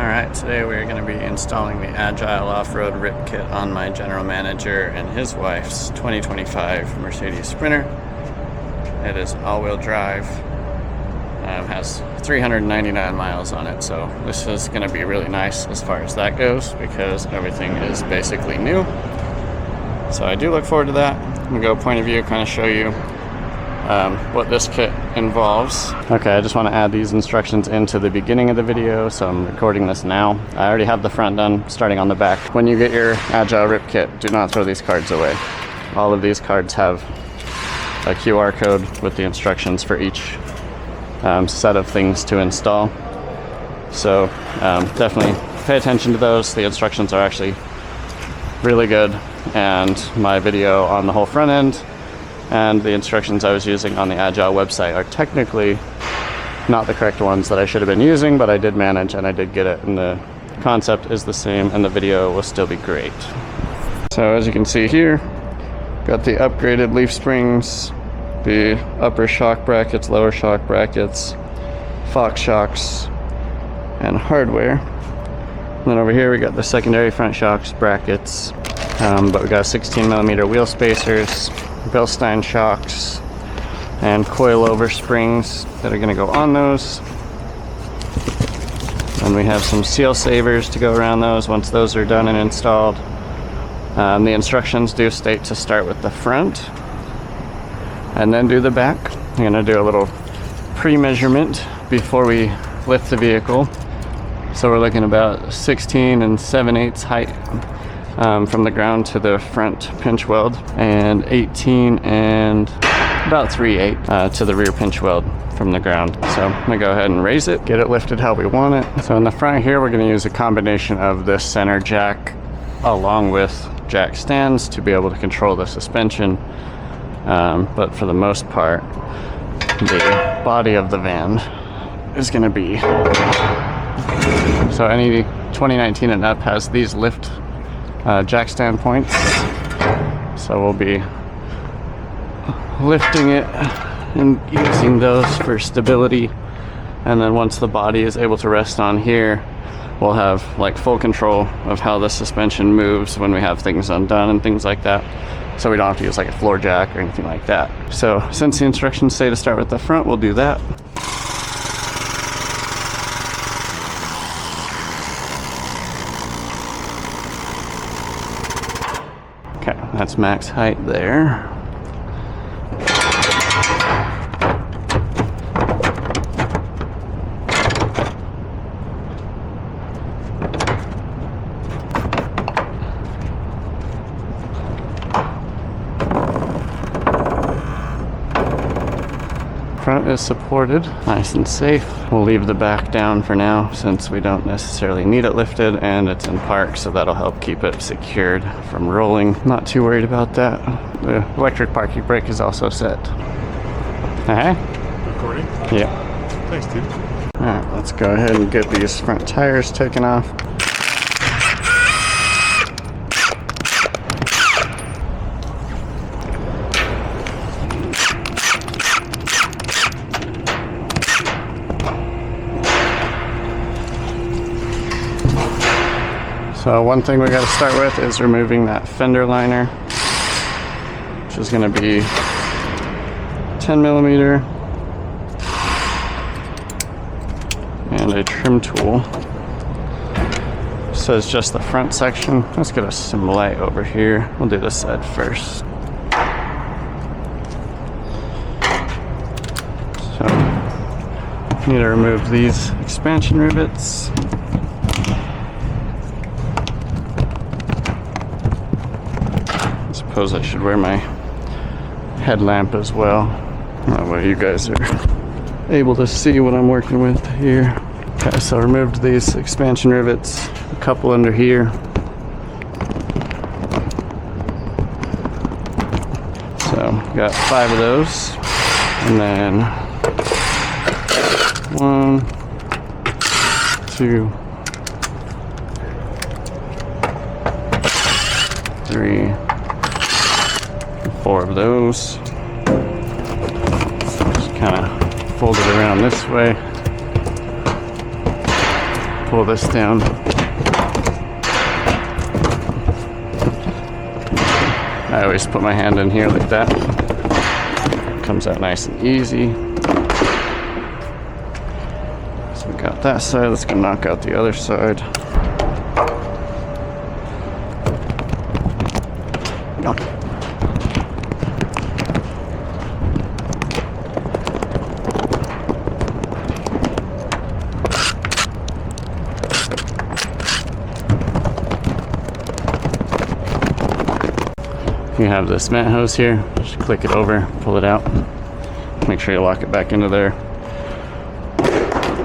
Alright, today we're going to be installing the Agile off-road rip kit on my general manager and his wife's 2025 Mercedes Sprinter. It is all-wheel drive, has 399 miles on it, so this is going to be really nice as far as that goes because everything is basically new. So I do look forward to that. I'm going to go point of view, kind of show you what this kit involves. Okay, I just want to add these instructions into the beginning of the video, so I'm recording this now. I already have the front done, starting on the back. When you get your Agile rip kit, do not throw these cards away. All of these cards have a QR code with the instructions for each set of things to install. So definitely pay attention to those. The instructions are actually really good, and my video on the whole front end and the instructions I was using on the Agile website are technically not the correct ones that I should have been using, but I did manage and I did get it, and the concept is the same and the video will still be great. So as you can see here, got the upgraded leaf springs, the upper shock brackets, lower shock brackets, Fox shocks, and hardware. And then over here we got the secondary front shocks brackets, but we got 16mm wheel spacers, Bilstein shocks, and coilover springs that are going to go on those. And we have some seal savers to go around those once those are done and installed. The instructions do state to start with the front and then do the back. I'm going to do a little pre-measurement before we lift the vehicle. So we're looking about 16 7/8 height from the ground to the front pinch weld, and 18 and about 3/8 to the rear pinch weld from the ground. So I'm gonna go ahead and raise it, get it lifted how we want it. So in the front here, we're gonna use a combination of this center jack along with jack stands to be able to control the suspension. But for the most part, the body of the van is gonna be, so any 2019 and up has these lift jack stand points, so we'll be lifting it and using those for stability. And then once the body is able to rest on here, we'll have like full control of how the suspension moves when we have things undone and things like that, so we don't have to use like a floor jack or anything like that. So since the instructions say to start with the front, we'll do that. Okay, that's max height there. Front is supported, nice and safe. We'll leave the back down for now since we don't necessarily need it lifted, and it's in park, so that'll help keep it secured from rolling. Not too worried about that. The electric parking brake is also set. Recording? Yeah. Thanks, dude. Alright, let's go ahead and get these front tires taken off. So one thing we got to start with is removing that fender liner, which is going to be 10mm, and a trim tool. It says just the front section. Let's get us some light over here. We'll do this side first. So need to remove these expansion rivets. I suppose I should wear my headlamp as well. That way you guys are able to see what I'm working with here. Okay, so I removed these expansion rivets, a couple under here. So got 5 of those, and then 1, 2, 3, 4 of those. Just kind of fold it around this way. pull this down. I always put my hand in here like that. Comes out nice and easy. So we got that side. Let's go knock out the other side. Go. You have this mat hose here, just click it over, pull it out. Make sure you lock it back into there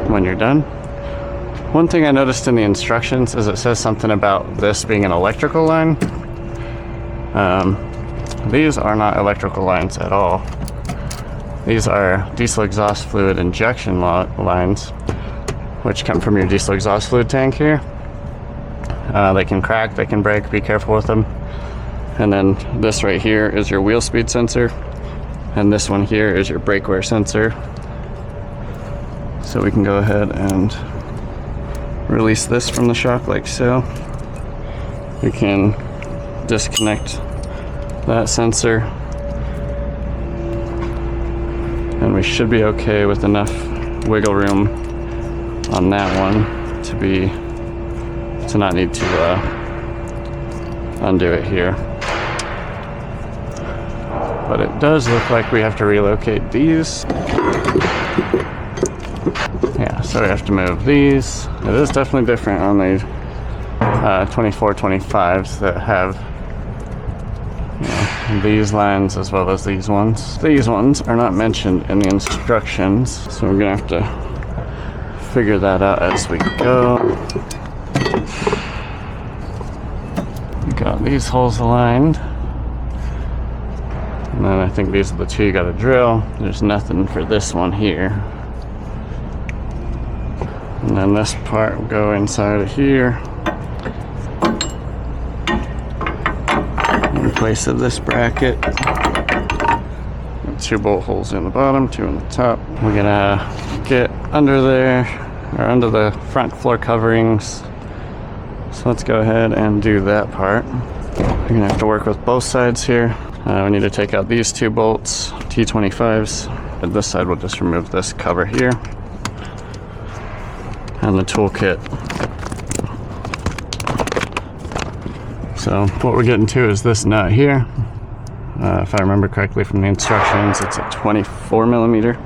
when you're done. One thing I noticed in the instructions is it says something about this being an electrical line. These are not electrical lines at all. These are diesel exhaust fluid injection lines, which come from your diesel exhaust fluid tank here. They can crack, they can break, be careful with them. And then this right here is your wheel speed sensor, and this one here is your brake wear sensor. So we can go ahead and release this from the shock like so. We can disconnect that sensor, and we should be okay with enough wiggle room on that one to not need to undo it here. But it does look like we have to relocate these. Yeah, so we have to move these. It is definitely different on the 2425s that have, you know, these lines as well as these ones. These ones are not mentioned in the instructions, so we're gonna have to figure that out as we go. We got these holes aligned. And then I think these are the two you gotta drill. There's nothing for this one here. And then this part will go inside of here. In place of this bracket. 2 bolt holes in the bottom, 2 in the top. We're gonna get under there, or under the front floor coverings. So let's go ahead and do that part. We're gonna have to work with both sides here. We need to take out these 2 bolts, T25s. And this side we'll just remove this cover here. And the toolkit. So what we're getting to is this nut here. If I remember correctly from the instructions, it's a 24 millimeter.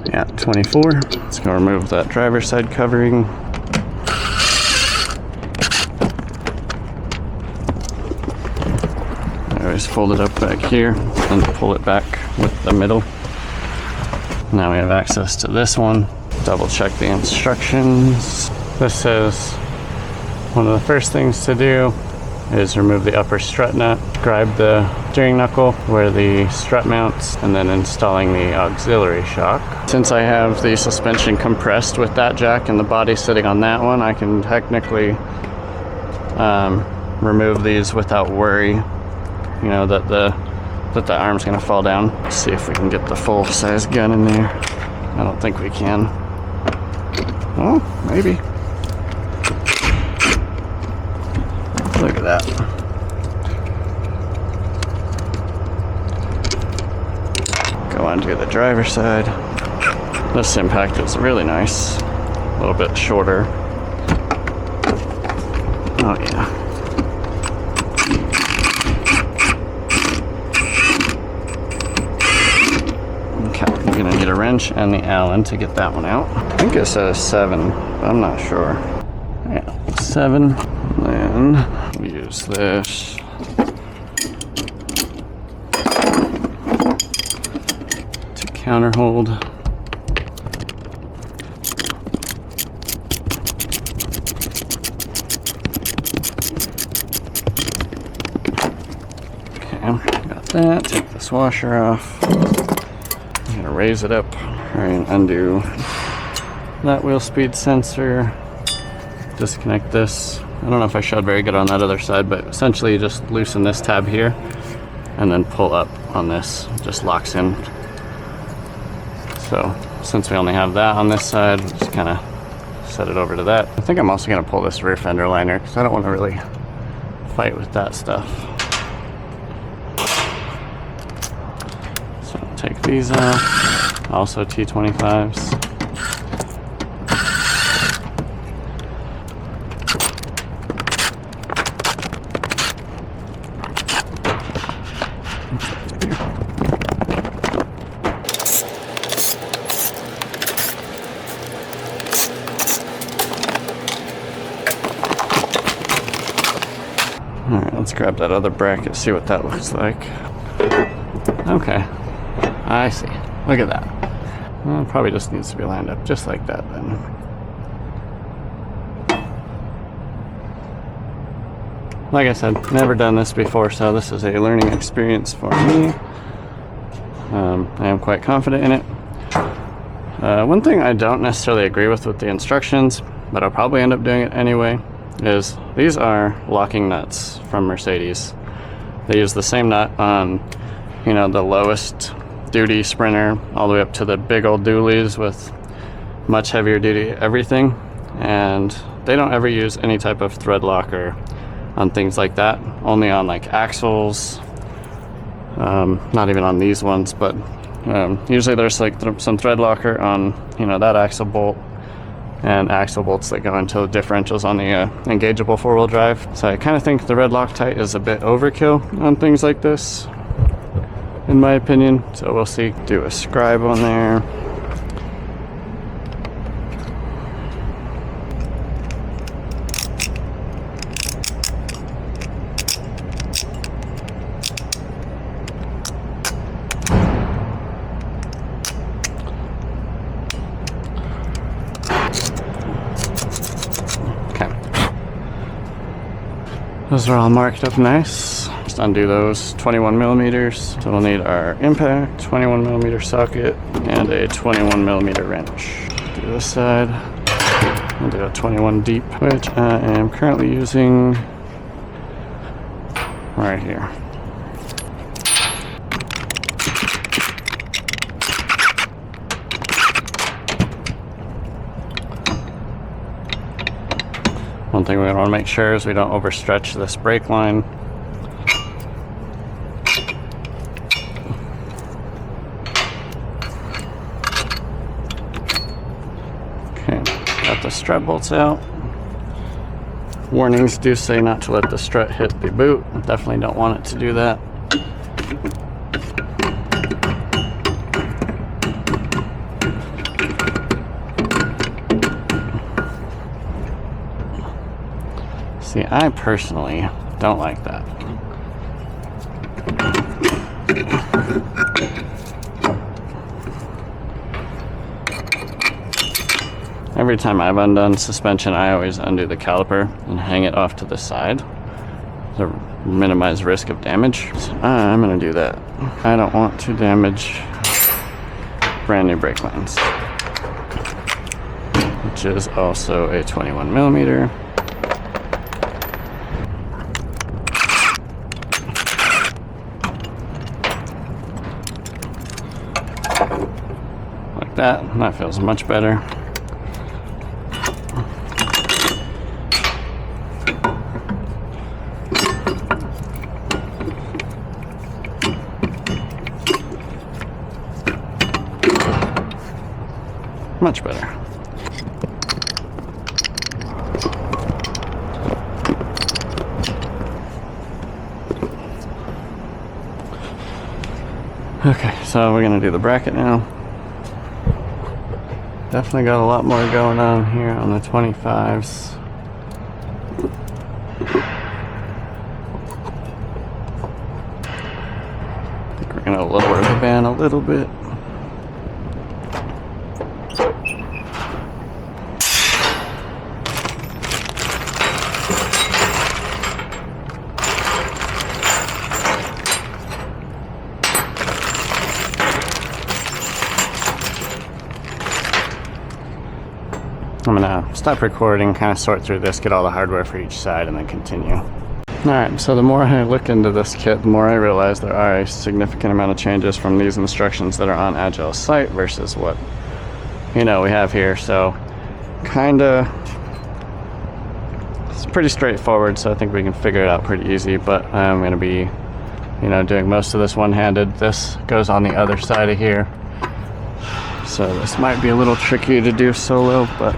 Yeah, 24. Let's go remove that driver's side covering. Just fold it up back here and pull it back with the middle. Now we have access to this one. Double check the instructions. This says one of the first things to do is remove the upper strut nut, scribe the steering knuckle where the strut mounts, and then installing the auxiliary shock. Since I have the suspension compressed with that jack and the body sitting on that one, I can technically remove these without worry, you know, that the arm's gonna fall down. Let's see if we can get the full size gun in there. I don't think we can. Oh, maybe. Look at that. Go on to the driver's side. This impact is really nice. A little bit shorter. Oh yeah. You're gonna need a wrench and the Allen to get that one out. I think it says 7, but I'm not sure. Yeah, 7. And then we use this. To counter hold. Okay, got that. Take this washer off. I'm gonna raise it up, try and undo that wheel speed sensor, disconnect this. I don't know if I showed very good on that other side, but essentially you just loosen this tab here and then pull up on this, it just locks in. So since we only have that on this side, we'll just kind of set it over to that. I think I'm also gonna pull this rear fender liner because I don't want to really fight with that stuff. So I'll take these off, also T25s. Alright, let's grab that other bracket, see what that looks like. Okay, I see. Look at that. Well, it probably just needs to be lined up just like that then. Like I said, never done this before, so this is a learning experience for me. I am quite confident in it. One thing I don't necessarily agree with the instructions, but I'll probably end up doing it anyway, is these are locking nuts from Mercedes. They use the same nut on, you know, the lowest duty Sprinter all the way up to the big old dualies with much heavier duty everything, and they don't ever use any type of thread locker on things like that, only on like axles, not even on these ones, but usually there's like some thread locker on, you know, that axle bolt and axle bolts that go into the differentials on the engageable four-wheel drive. So I kind of think the red Loctite is a bit overkill on things like this, in my opinion. So we'll see. Do a scribe on there. Those are all marked up nice. Just undo those 21 millimeters. So we'll need our impact, 21 millimeter socket, and a 21 millimeter wrench. Do this side. I'll do a 21 deep, which I am currently using right here. One thing we want to make sure is we don't overstretch this brake line. Okay, got the strut bolts out. Warnings do say not to let the strut hit the boot. Definitely don't want it to do that. See, I personally don't like that. Every time I've undone suspension, I always undo the caliper and hang it off to the side to minimize risk of damage. So I'm gonna do that. I don't want to damage brand new brake lines, which is also a 21 millimeter. Like that. That feels much better. Much better. Okay, so we're gonna do the bracket now. Definitely got a lot more going on here on the 25s. I think we're gonna lower the band a little bit. I'm gonna stop recording, kind of sort through this, get all the hardware for each side, and then continue. Alright, so the more I look into this kit, the more I realize there are a significant amount of changes from these instructions that are on Agile's site versus what, you know, we have here. So it's pretty straightforward, so I think we can figure it out pretty easy, but I'm going to be, doing most of this one-handed. This goes on the other side of here, so this might be a little tricky to do solo, but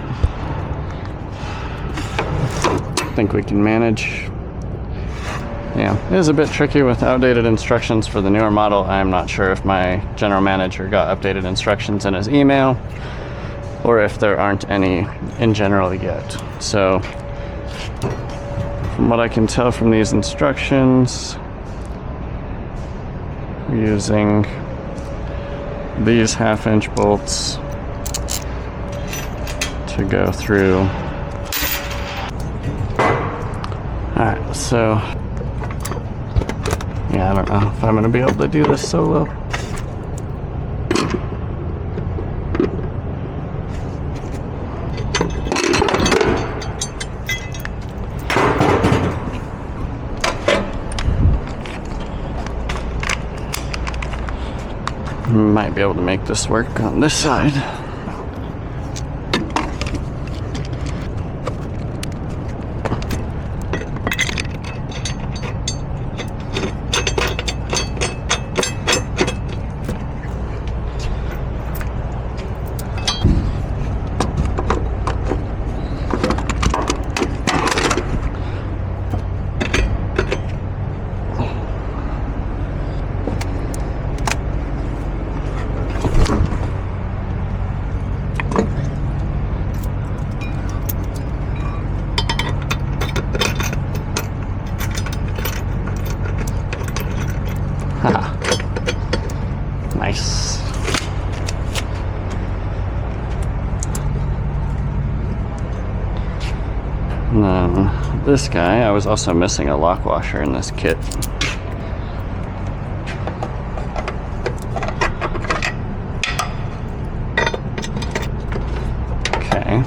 I think we can manage. Yeah, it is a bit tricky with outdated instructions for the newer model. I'm not sure if my general manager got updated instructions in his email or if there aren't any in general yet. So from what I can tell from these instructions, we're using these 1/2-inch bolts to go through. Alright, so yeah, I don't know if I'm going to be able to do this solo. Might be able to make this work on this side. Nice. And then this guy, I was also missing a lock washer in this kit. Okay.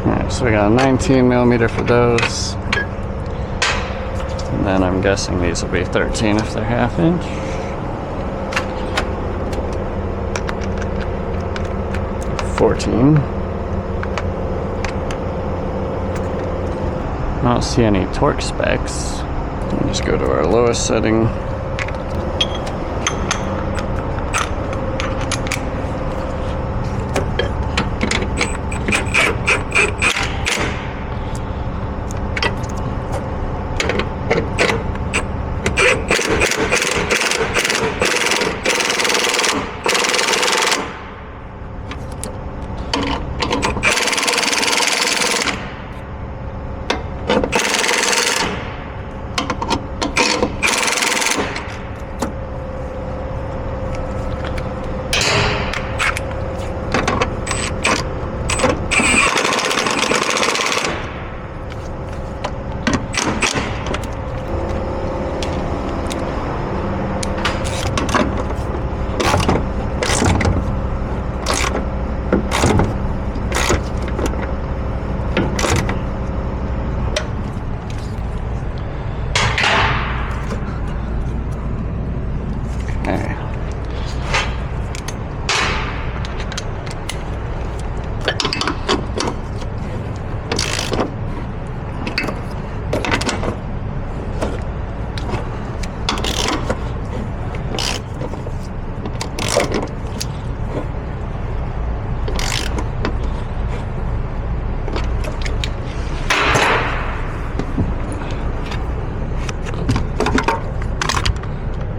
Alright, so we got a 19mm for those. And then I'm guessing these will be 13 if they're 1/2-inch. $14. I don't see any torque specs. We'll just go to our lowest setting.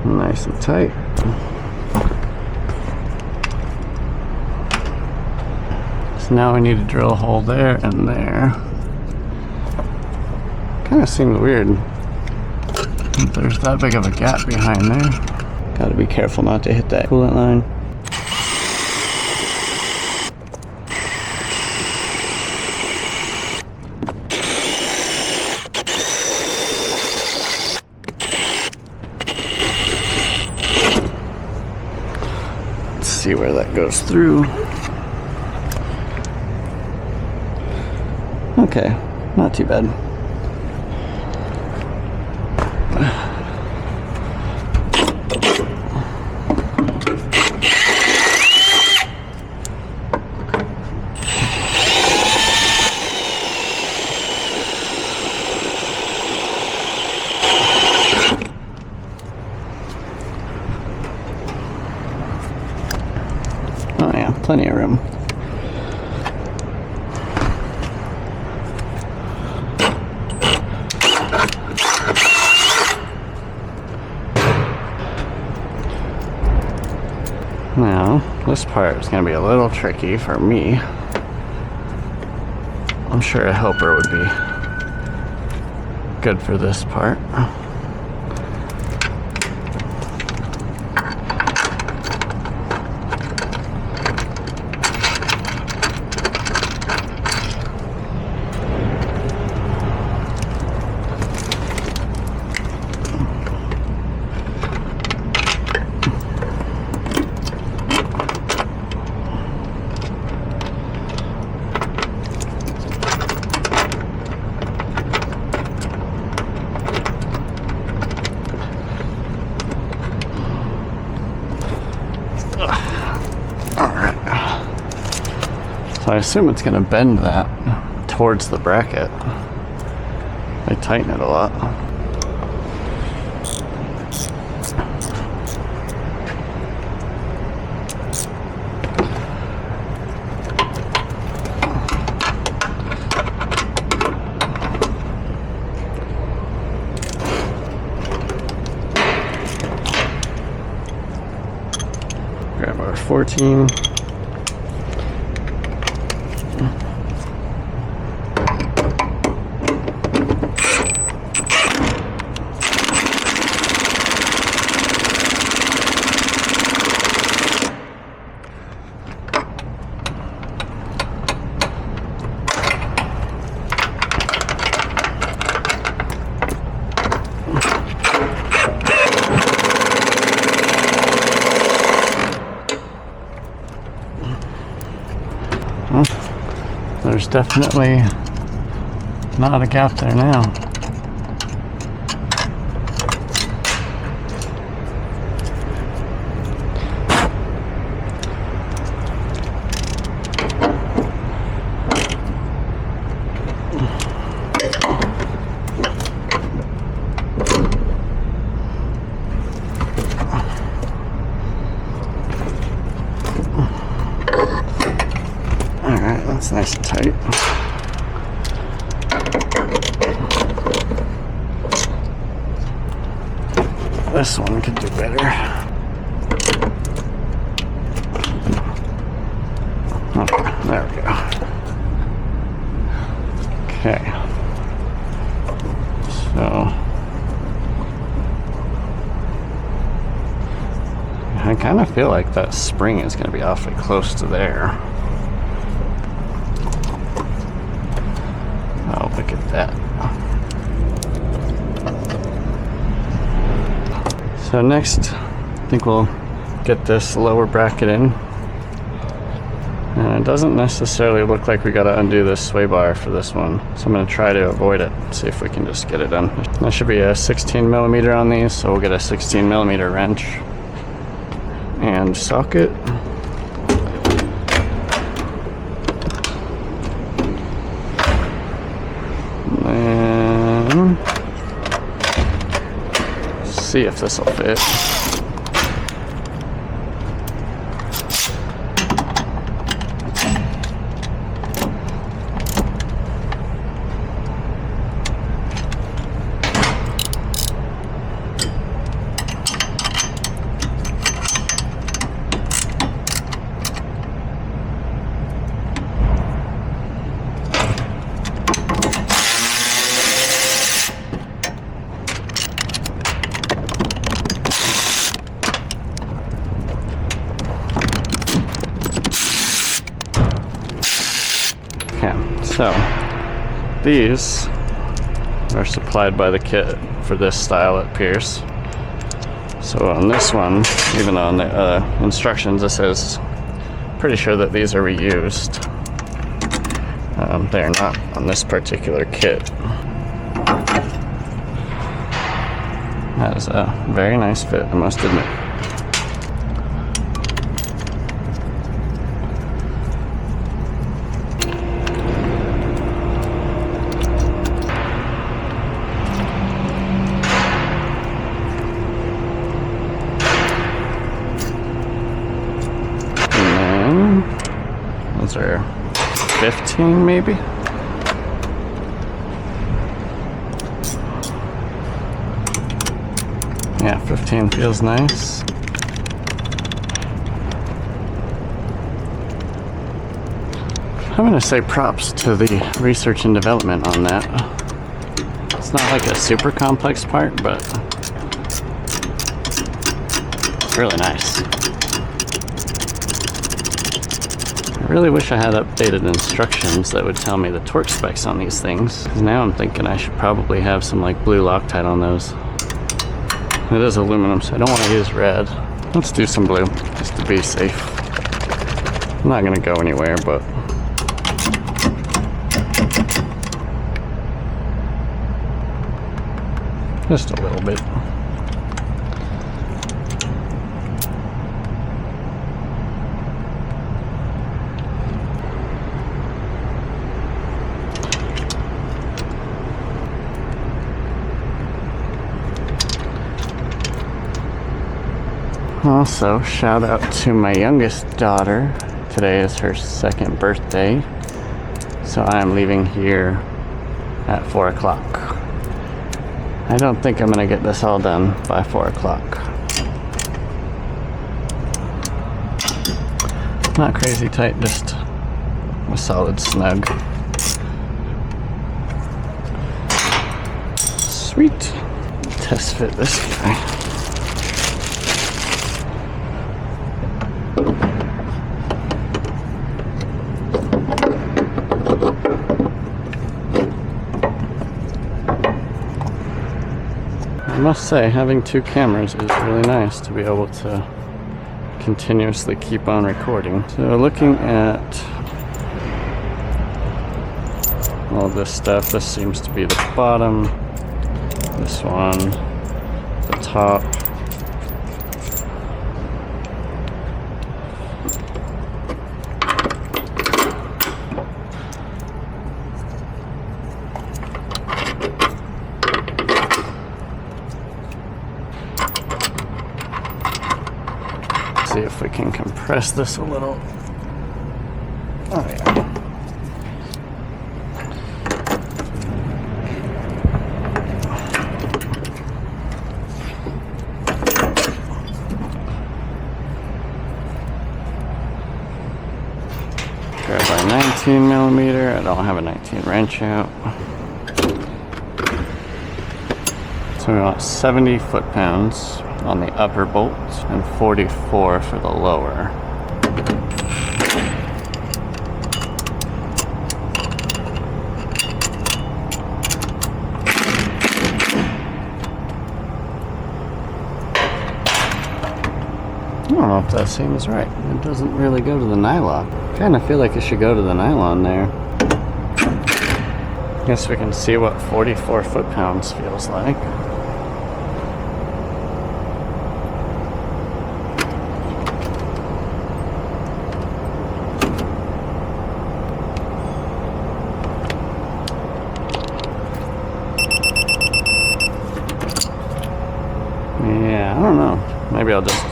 Nice and tight. So now we need to drill a hole there and there. Kind of seems weird that there's that big of a gap behind there. Got to be careful not to hit that coolant line. See where that goes through. Okay, not too bad. plenty of room. Now, this part is going to be a little tricky for me. I'm sure a helper would be good for this part. So I assume it's going to bend that towards the bracket. They tighten it a lot. Grab our 14. There's definitely not a gap there now. That's nice and tight. This one could do better. Okay, there we go. Okay. So I kind of feel like that spring is going to be awfully close to there. Oh, look at that. So next, I think we'll get this lower bracket in. And it doesn't necessarily look like we gotta undo this sway bar for this one. So I'm gonna try to avoid it, see if we can just get it done. There should be a 16 millimeter on these, so we'll get a 16 millimeter wrench and socket. And see if this will fit. So these are supplied by the kit for this style at Pierce. So on this one, even though on the instructions it says, pretty sure that these are reused. They're not on this particular kit. That is a very nice fit, I must admit. pounds, or 15 maybe. Yeah, 15 feels nice. I'm gonna say props to the research and development on that. It's not like a super complex part, but it's really nice. I really wish I had updated instructions that would tell me the torque specs on these things. 'Cause now I'm thinking I should probably have some like blue Loctite on those. It is aluminum, so I don't want to use red. Let's do some blue, just to be safe. I'm not gonna go anywhere, but just a little bit. Also, shout out to my youngest daughter. Today is her 2nd birthday, so I am leaving here at 4 o'clock. I don't think I'm gonna get this all done by 4 o'clock. Not crazy tight, just a solid snug. Sweet. Test fit this guy. I must say, having 2 cameras is really nice to be able to continuously keep on recording. So looking at all this stuff, this seems to be the bottom, this one, the top. See if we can compress this a little. Oh yeah. Grab my 19 millimeter. I don't have a 19 wrench out. So we want 70 foot-pounds on the upper bolt and 44 for the lower. I don't know if that seems right. It doesn't really go to the nylon. I kind of feel like it should go to the nylon there. Guess we can see what 44 foot-pounds feels like. Yeah, I don't know. Maybe I'll just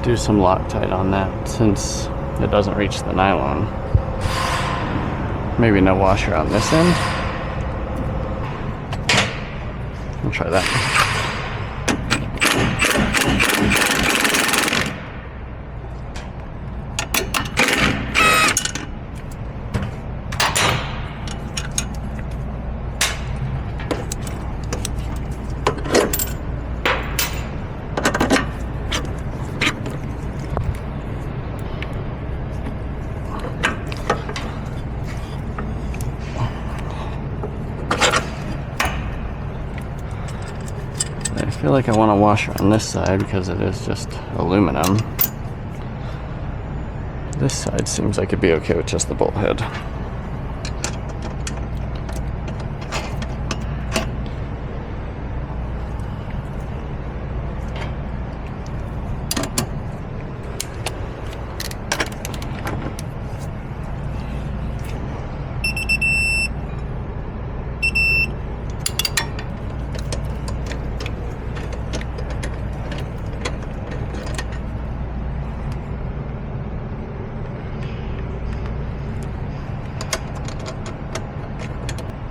do some Loctite on that since it doesn't reach the nylon. Maybe no washer on this end. I'll try that. I feel like I want a washer on this side because it is just aluminum. This side seems like it'd be okay with just the bolt head.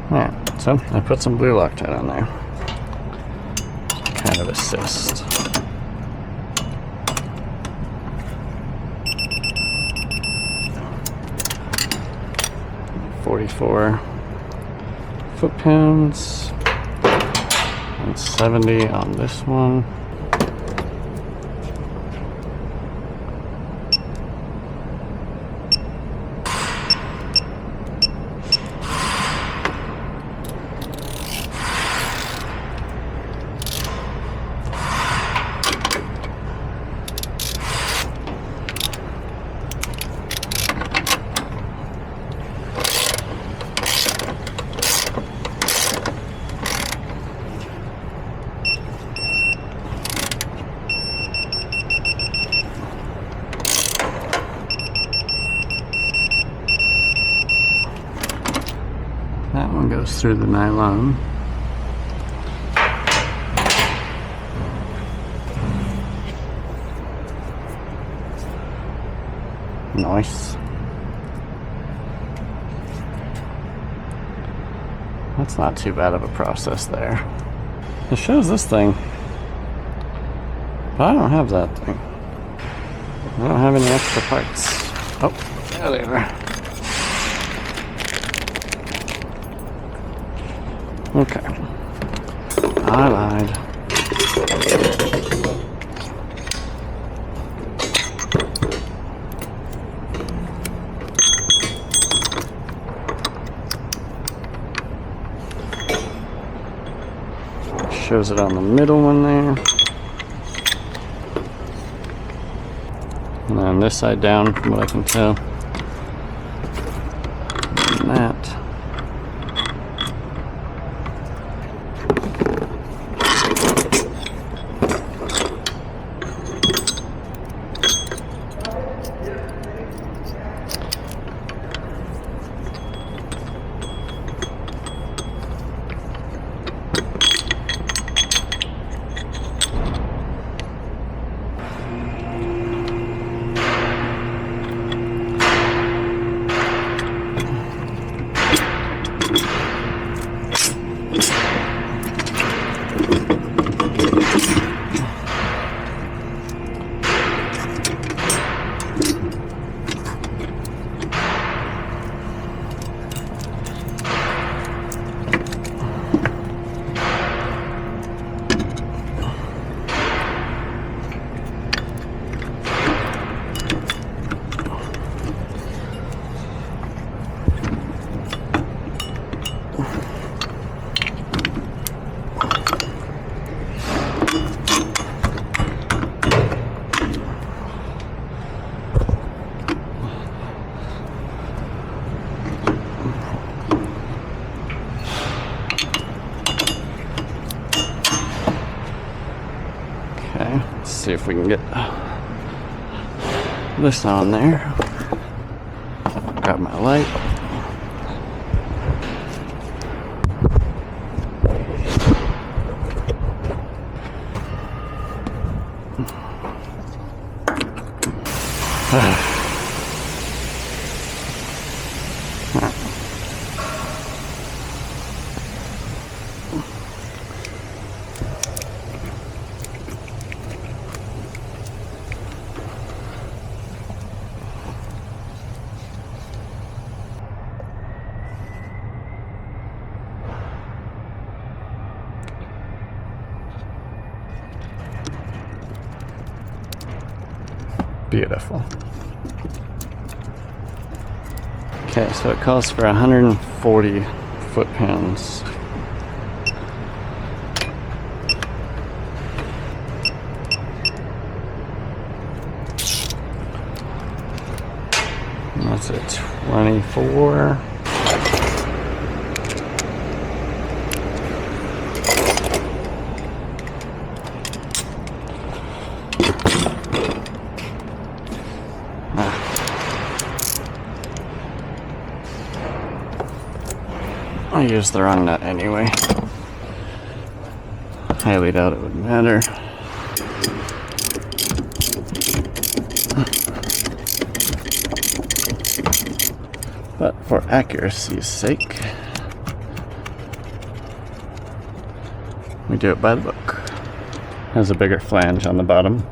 Alright, so I put some blue Loctite on there. Kind of assist. .44 foot pounds and 70 on this one. That one goes through the nylon. Nice. That's not too bad of a process there. It shows this thing, but I don't have that thing. I don't have any extra parts. Oh, there they are. Okay, I lied. Shows it on the middle one there. And then this side down, from what I can tell. And that. Okay, let's see if we can get this on there. Grab my light. Beautiful. Okay, so it calls for 140 foot-pounds. And that's a 24. I used the wrong nut anyway. Highly doubt it would matter. But for accuracy's sake, We do it by the book. Has a bigger flange on the bottom.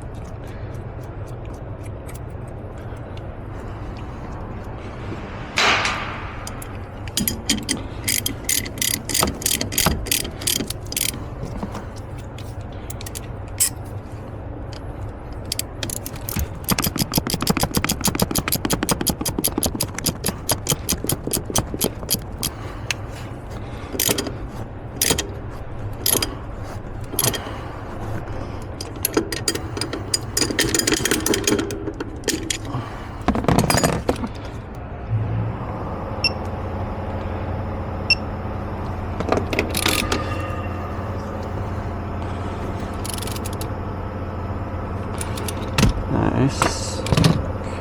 Nice.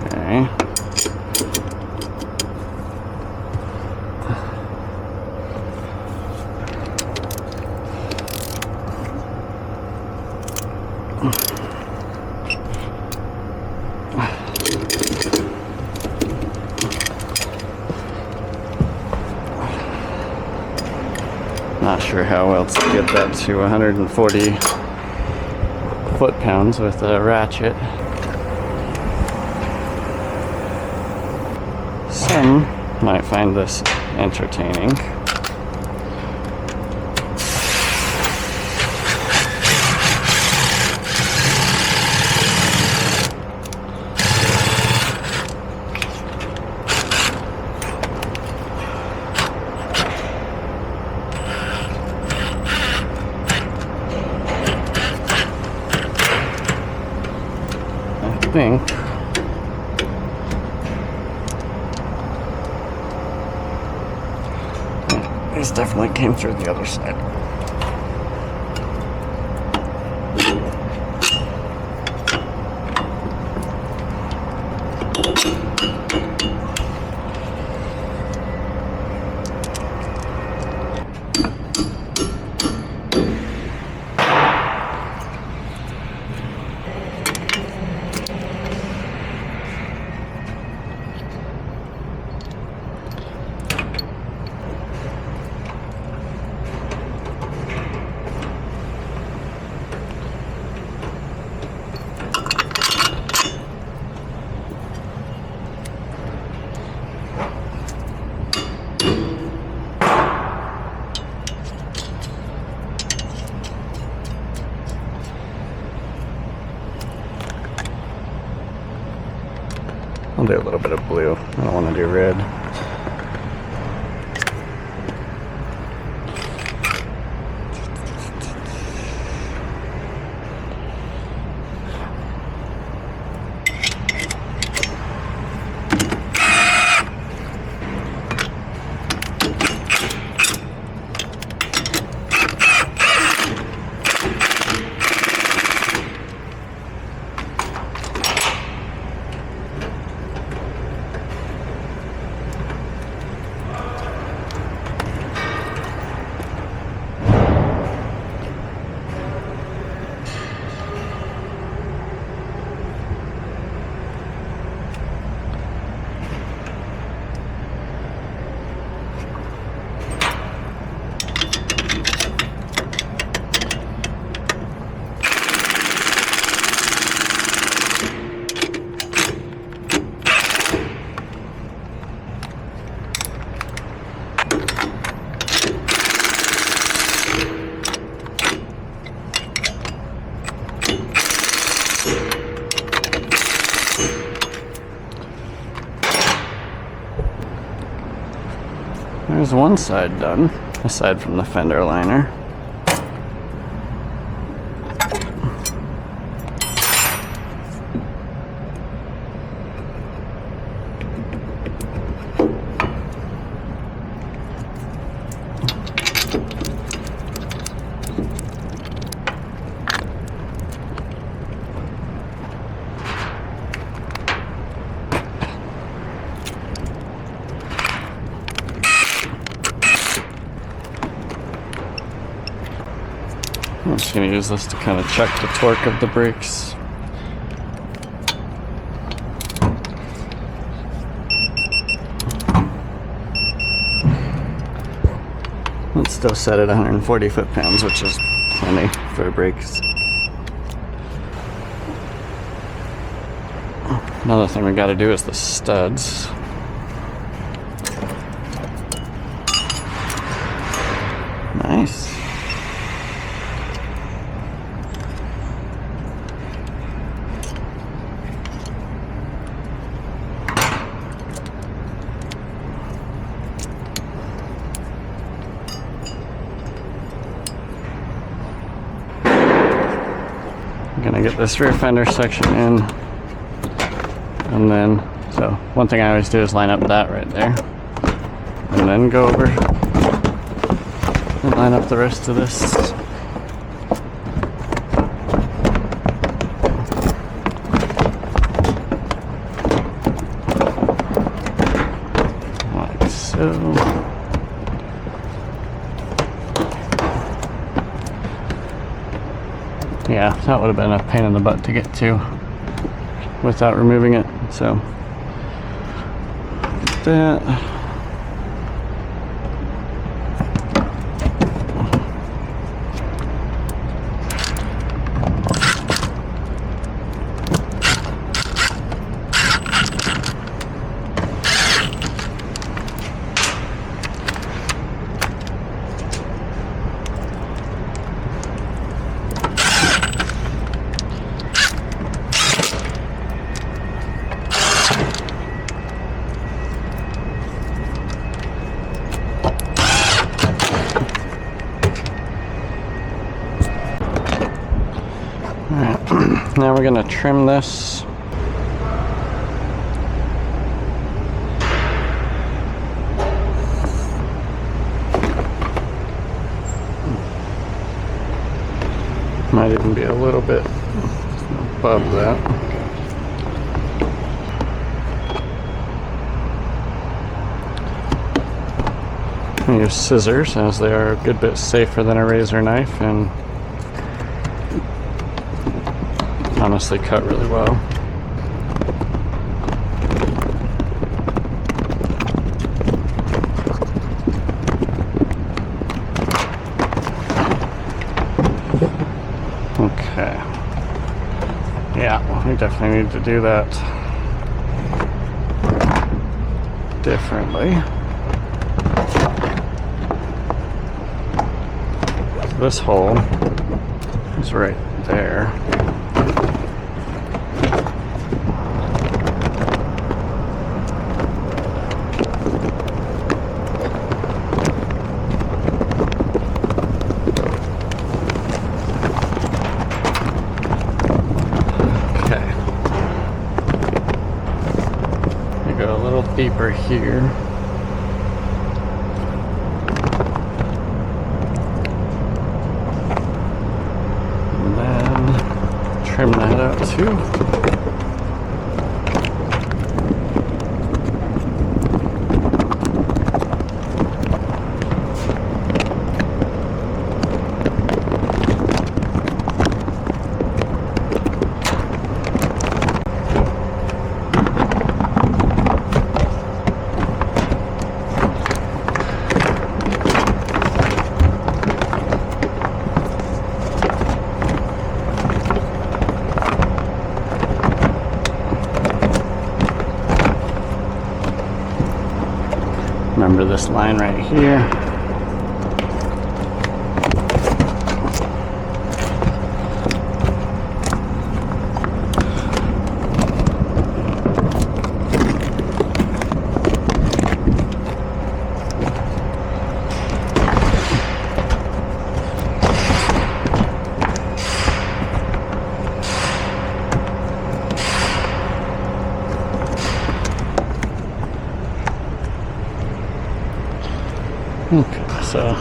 Okay. Not sure how else to get that to 140 foot-pounds with a ratchet. Some might find this entertaining. I think these definitely came through the other side. I'll do a little bit of blue. I don't want to do red. There's one side done, aside from the fender liner. I'm just going to use this to kind of check the torque of the brakes. It's still set at 140 foot-pounds, which is Any foot brakes. Another thing we got to do is the studs. Nice. I'm gonna get this rear fender section in, and then, so one thing I always do is line up that right there, and then go over and line up the rest of this. Like so. Yeah, that would have been a pain in the butt to get to without removing it, so get that. Now we're going to trim this. Might even be a little bit above that. I use scissors, as they are a good bit safer than a razor knife, and honestly cut really well. Okay. Yeah, we definitely need to do that differently. This hole is right there. Deeper here. And then trim that out too. Remember this line right here. Okay, so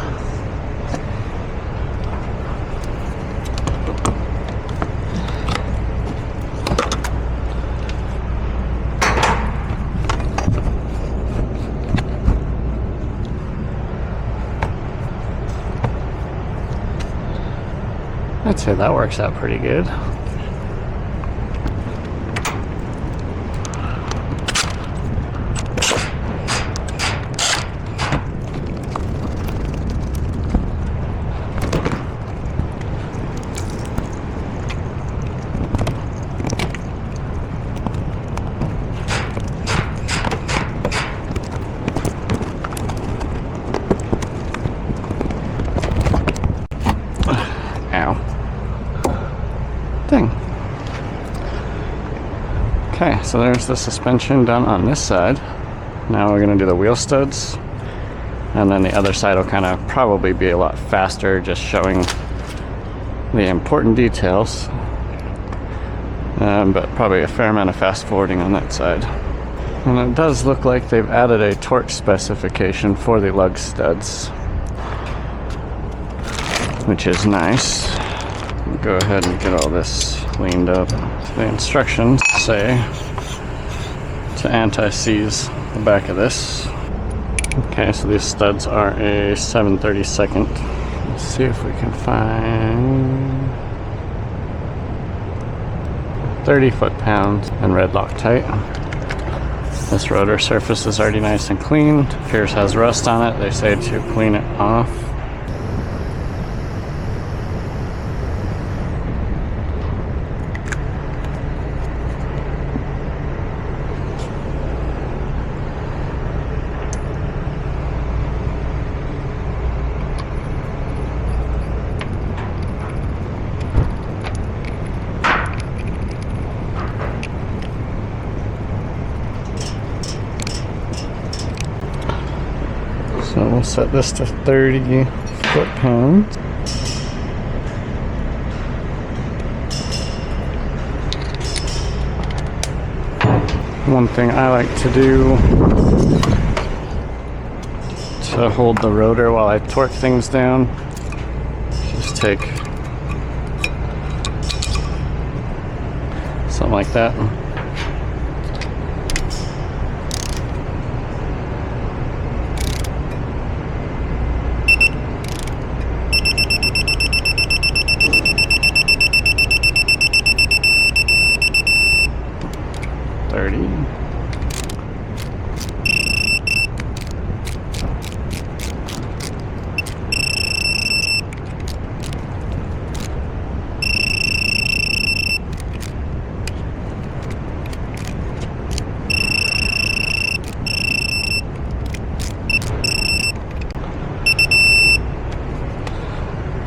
I'd say that works out pretty good. Okay, so there's the suspension done on this side. Now we're going to do the wheel studs, and then the other side will kind of probably be a lot faster, just showing the important details, but probably a fair amount of fast forwarding on that side. And it does look like they've added a torque specification for the lug studs, which is nice. Go ahead and get all this cleaned up. The instructions say to anti-seize the back of this. Okay, so these studs are a 7/32. Let's see if we can find 30 foot-pounds and red Loctite. This rotor surface is already nice and clean. Appears has rust on it. They say to clean it off. So we'll set this to 30 foot-pounds. One thing I like to do to hold the rotor while I torque things down, just take something like that.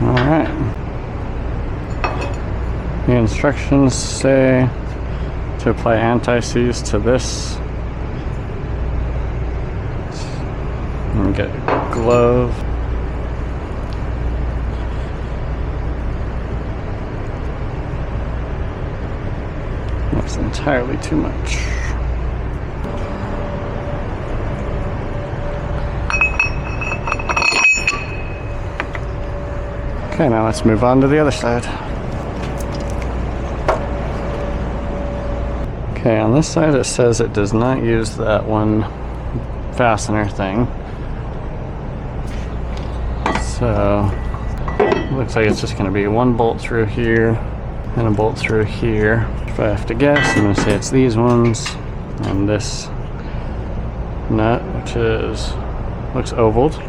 Alright. The instructions say to apply anti-seize to this. And get a glove. That's entirely too much. Okay, now let's move on to the other side. Okay, on this side it says it does not use that one fastener thing. So, looks like it's just going to be one bolt through here and a bolt through here. If I have to guess, I'm going to say it's these ones and this nut, which looks ovaled.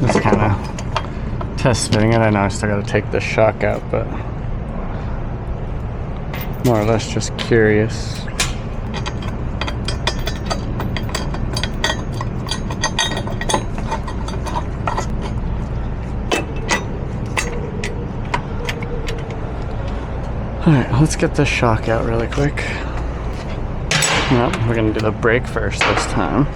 Just kind of test fitting it. I know I still got to take the shock out, but more or less just curious. Alright, let's get this shock out really quick. Well, we're going to do the brake first this time.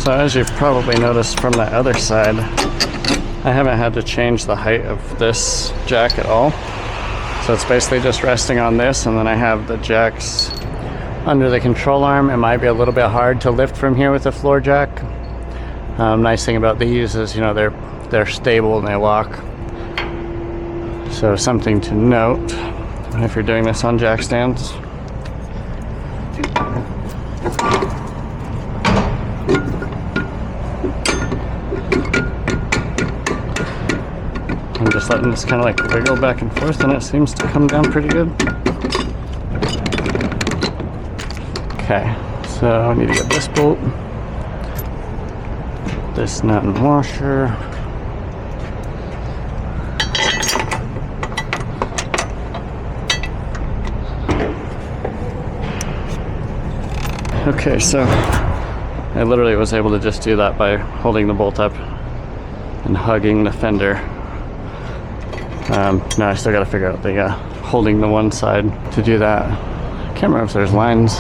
So as you've probably noticed from that other side, I haven't had to change the height of this jack at all. So it's basically just resting on this, and then I have the jacks under the control arm. It might be a little bit hard to lift from here with a floor jack. Nice thing about these is, you know, they're stable and they lock. So something to note if you're doing this on jack stands. I'm just letting this kind of like wiggle back and forth, and it seems to come down pretty good. Okay, so I need to get this bolt, this nut and washer. Okay, so I literally was able to just do that by holding the bolt up and hugging the fender. Now I still got to figure out the holding the one side to do that. I can't remember if there's lines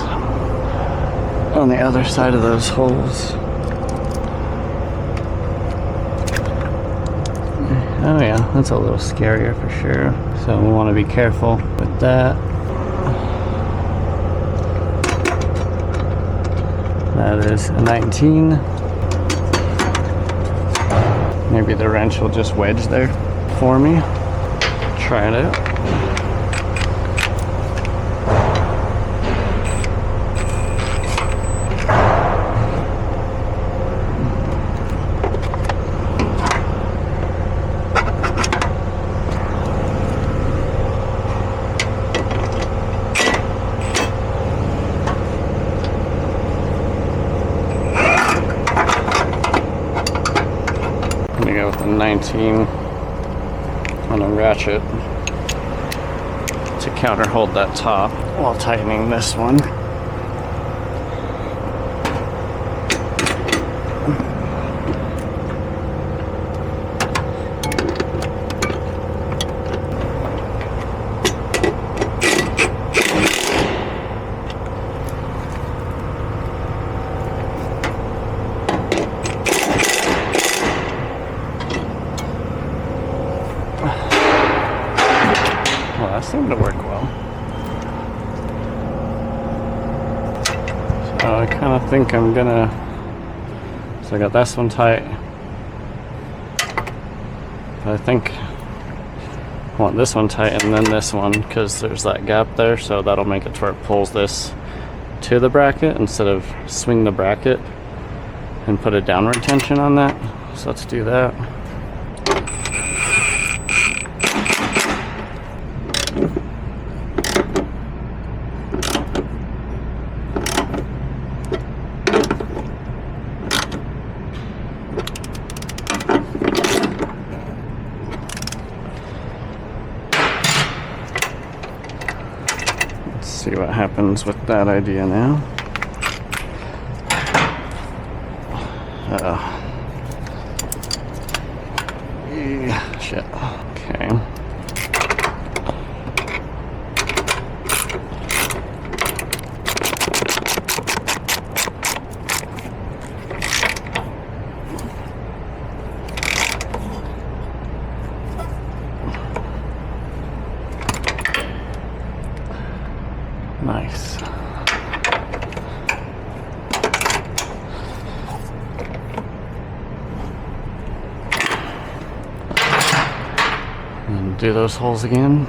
on the other side of those holes. Oh yeah, that's a little scarier for sure. So we want to be careful with that. That is a 19. Maybe the wrench will just wedge there for me. Try it out. I'm gonna go with a 19 on a ratchet to counter hold that top while tightening this one. Well, that seemed to work well. So I kind of think I'm gonna, so I got this one tight, but I think I want this one tight and then this one, because there's that gap there, so that'll make it to where it pulls this to the bracket instead of swing the bracket and put a downward tension on that. So let's do that. See what happens with that idea now. Shit. Okay. Nice. And do those holes again.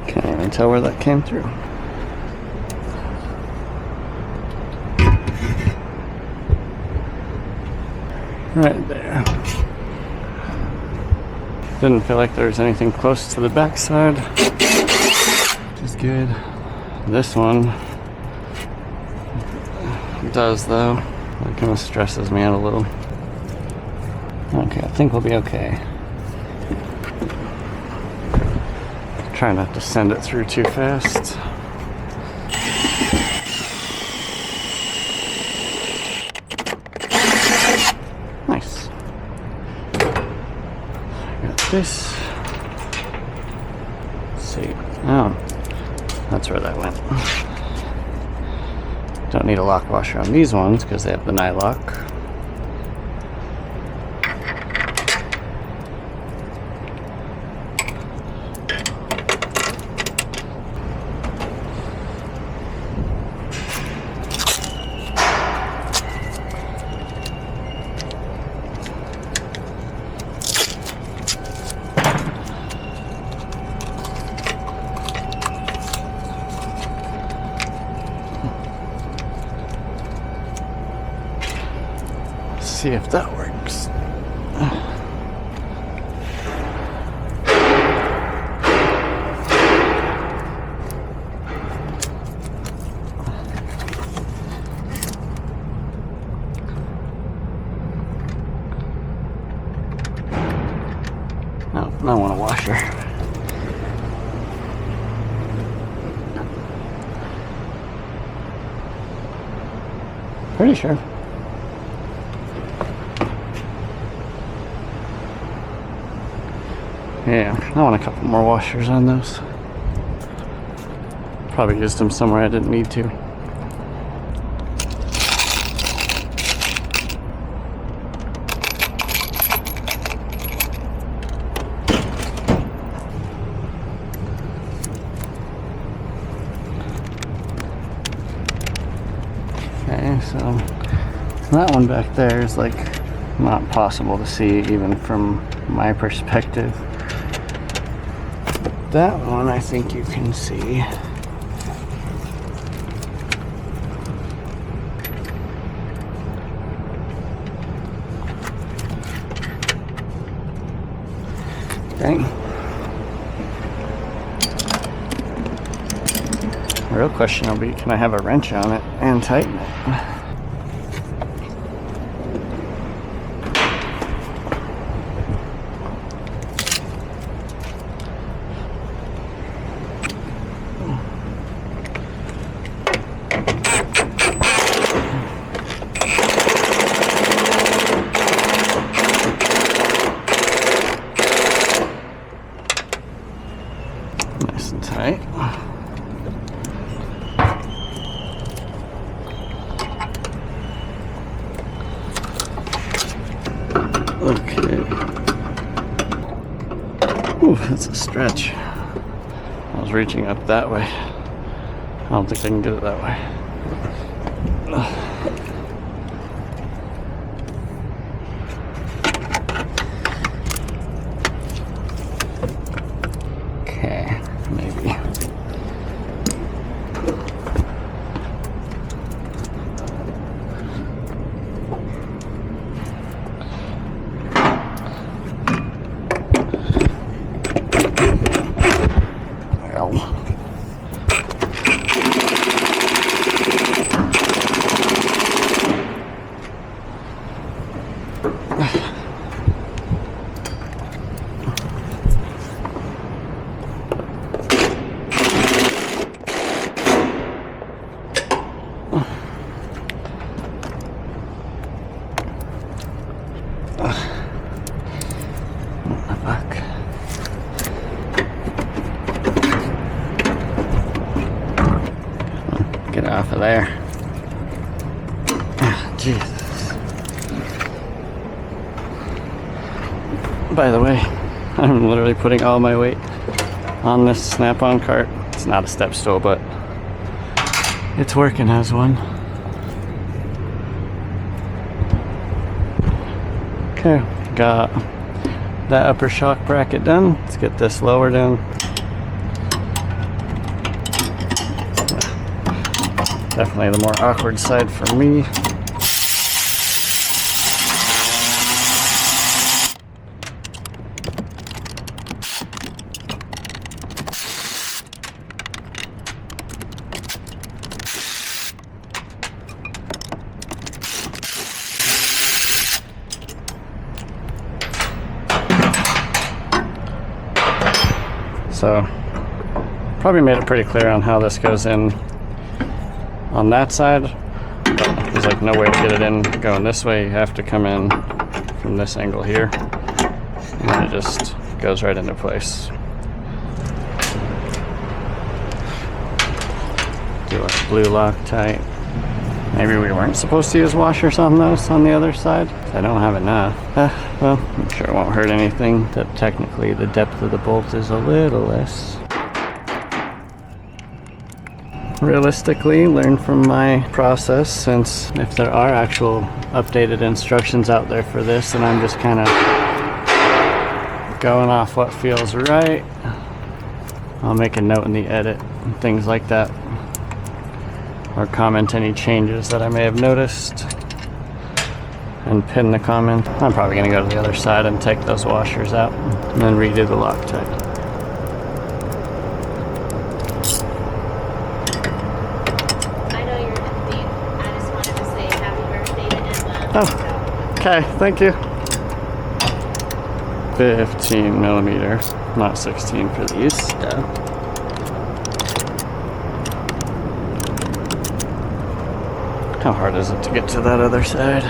Can't even tell where that came through. Right there. Didn't feel like there was anything close to the backside, which is good. This one does though. That kind of stresses me out a little. Okay, I think we'll be okay. Try not to send it through too fast. this. Let's see. Oh, that's where that went. Don't need a lock washer on these ones because they have the nylock. See if that works. No, I want a washer. Pretty sure. Yeah, I want a couple more washers on those. Probably used them somewhere I didn't need to. Okay, so that one back there is like not possible to see even from my perspective. That one I think you can see. Okay. The real question will be, can I have a wrench on it and tighten it? Nice and tight. Okay. Ooh, that's a stretch. I was reaching up that way. I don't think I can get it that way. Okay, maybe. Get off of there. Oh, Jesus. By the way, I'm literally putting all my weight on this snap-on cart. It's not a step stool, but it's working as one. Okay, got that upper shock bracket done. Let's get this lower down. Definitely the more awkward side for me. So, probably made it pretty clear on how this goes in on that side, but there's like no way to get it in going this way. You have to come in from this angle here, and then it just goes right into place. Do a blue Loctite. Maybe we weren't supposed to use washers on those on the other side. I don't have enough. Well, I'm sure it won't hurt anything. Except technically the depth of the bolt is a little less. Realistically, learn from my process, since if there are actual updated instructions out there for this, and I'm just kind of going off what feels right, I'll make a note in the edit and things like that, or comment any changes that I may have noticed and pin the comment. I'm probably going to go to the other side and take those washers out and then redo the Loctite. Oh, okay, thank you. 15 millimeter, not 16 for these. Yeah. How hard is it to get to that other side?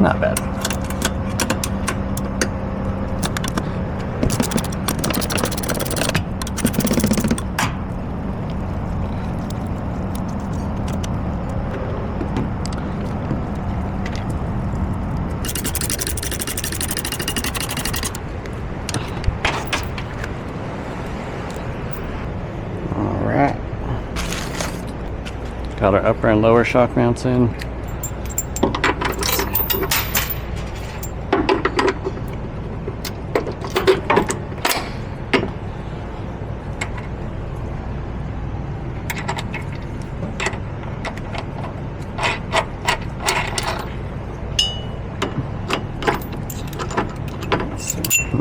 Not bad. Got our upper and lower shock mounts in.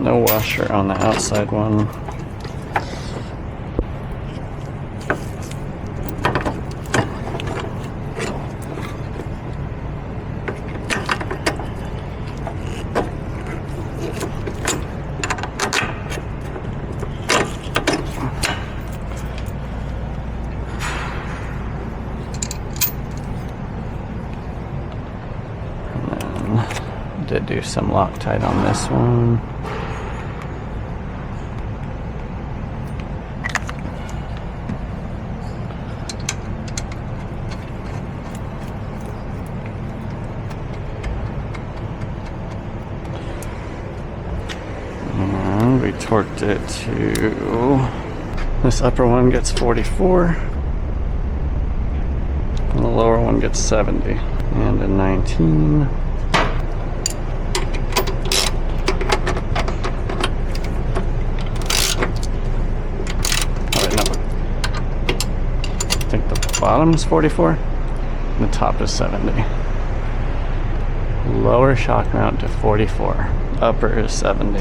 No washer on the outside one. Did do some Loctite on this one. And we torqued it to, this upper one gets 44 and the lower one gets 70 and a 19. Bottom is 44, and the top is 70. Lower shock mount to 44, upper is 70.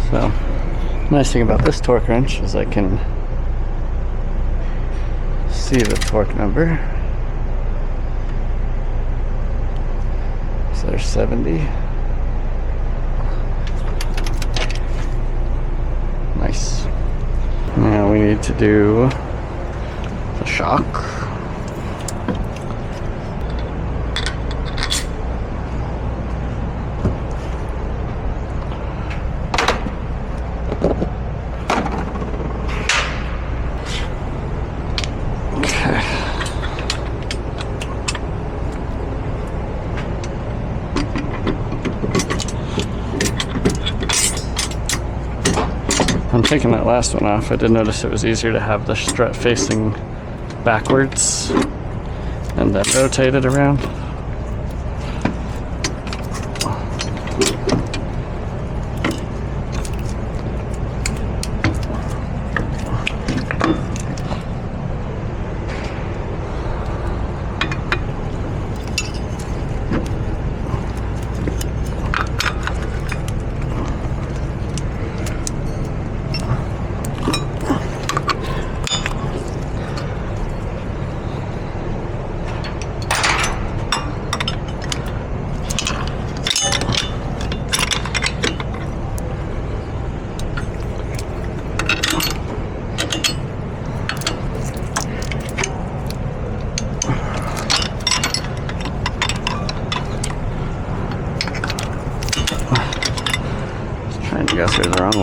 So, nice thing about this torque wrench is I can see the torque number. So there's 70. Nice. Now we need to do the shock. I'm taking that last one off. I did notice it was easier to have the strut facing backwards and then rotate it around.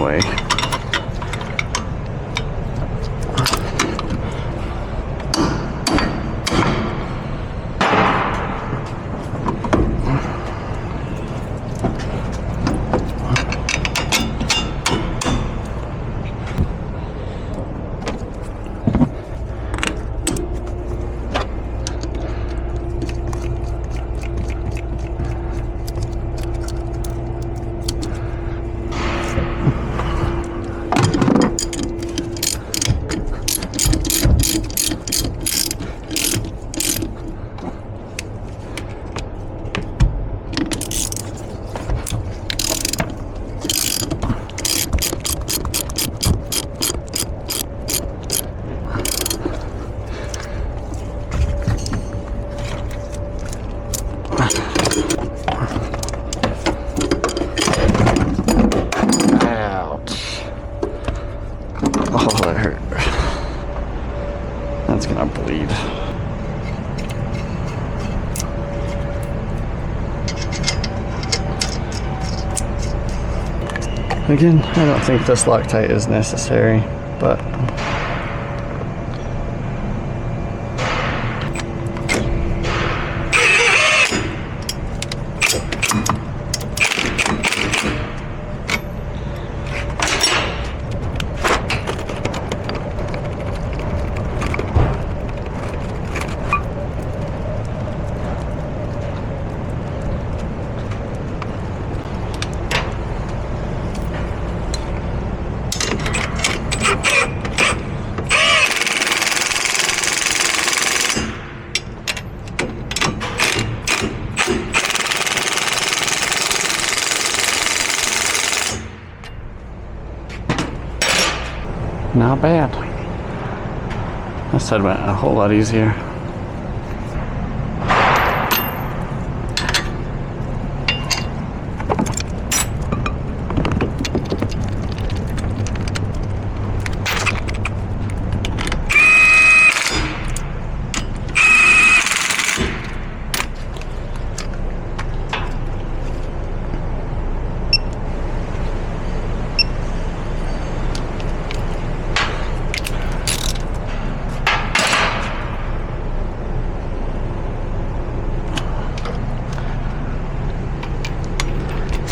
wrong way. Again, I don't think this Loctite is necessary, but not bad. That side went a whole lot easier.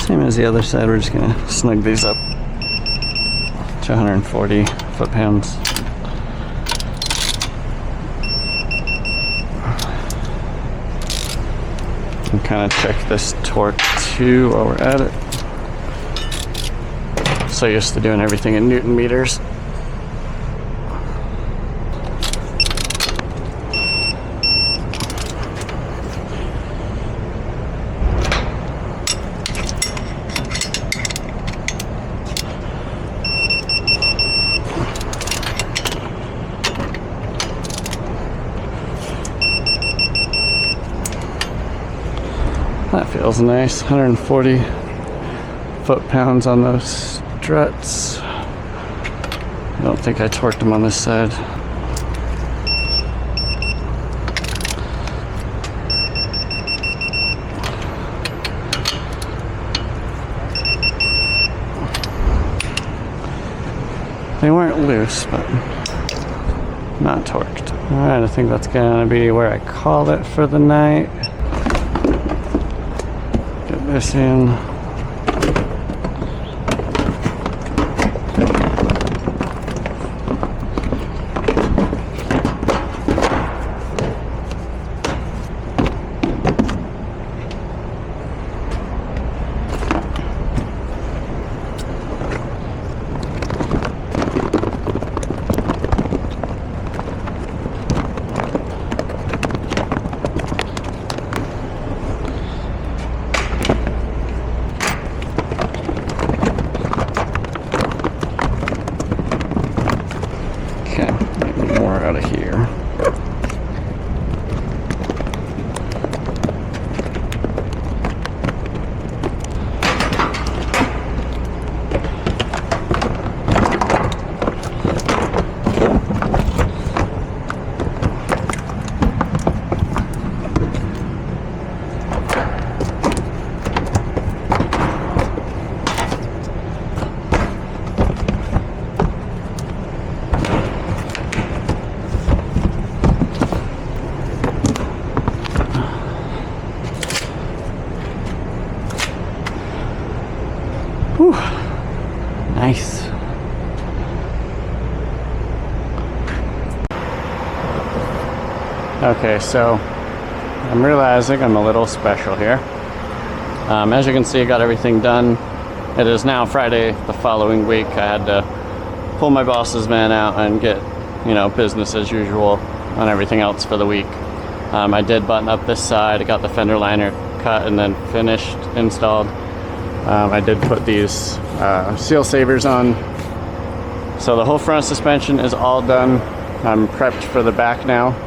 Same as the other side, we're just gonna snug these up to 140 foot-pounds. And kind of check this torque too while we're at it. So used to doing everything in Newton meters. That feels nice. 140 foot-pounds on those struts. I don't think I torqued them on this side. They weren't loose, but not torqued. Alright, I think that's gonna be where I call it for the night. Get this in. Out of here. Okay, so I'm realizing I'm a little special here. As you can see, I got everything done. It is now Friday the following week. I had to pull my boss's van out and get, business as usual on everything else for the week. I did button up this side. I got the fender liner cut and then finished, installed. I did put these seal savers on. So the whole front suspension is all done. I'm prepped for the back now.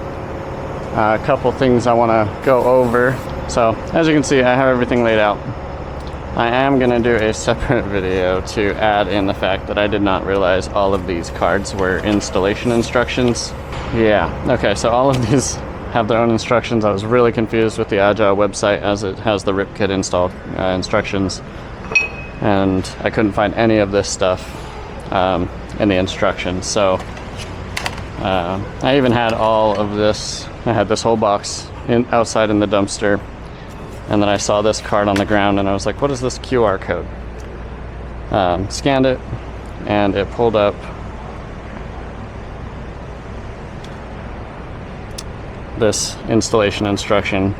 A couple things I want to go over. So as you can see, I have everything laid out. I am going to do a separate video to add in the fact that I did not realize all of these cards were installation instructions. Yeah, okay, so all of these have their own instructions. I was really confused with the Agile website as it has the rip kit install instructions, and I couldn't find any of this stuff in the instructions. So I even had all of this. I had this whole box outside in the dumpster, and then I saw this card on the ground and I was like, what is this QR code? Scanned it and it pulled up this installation instruction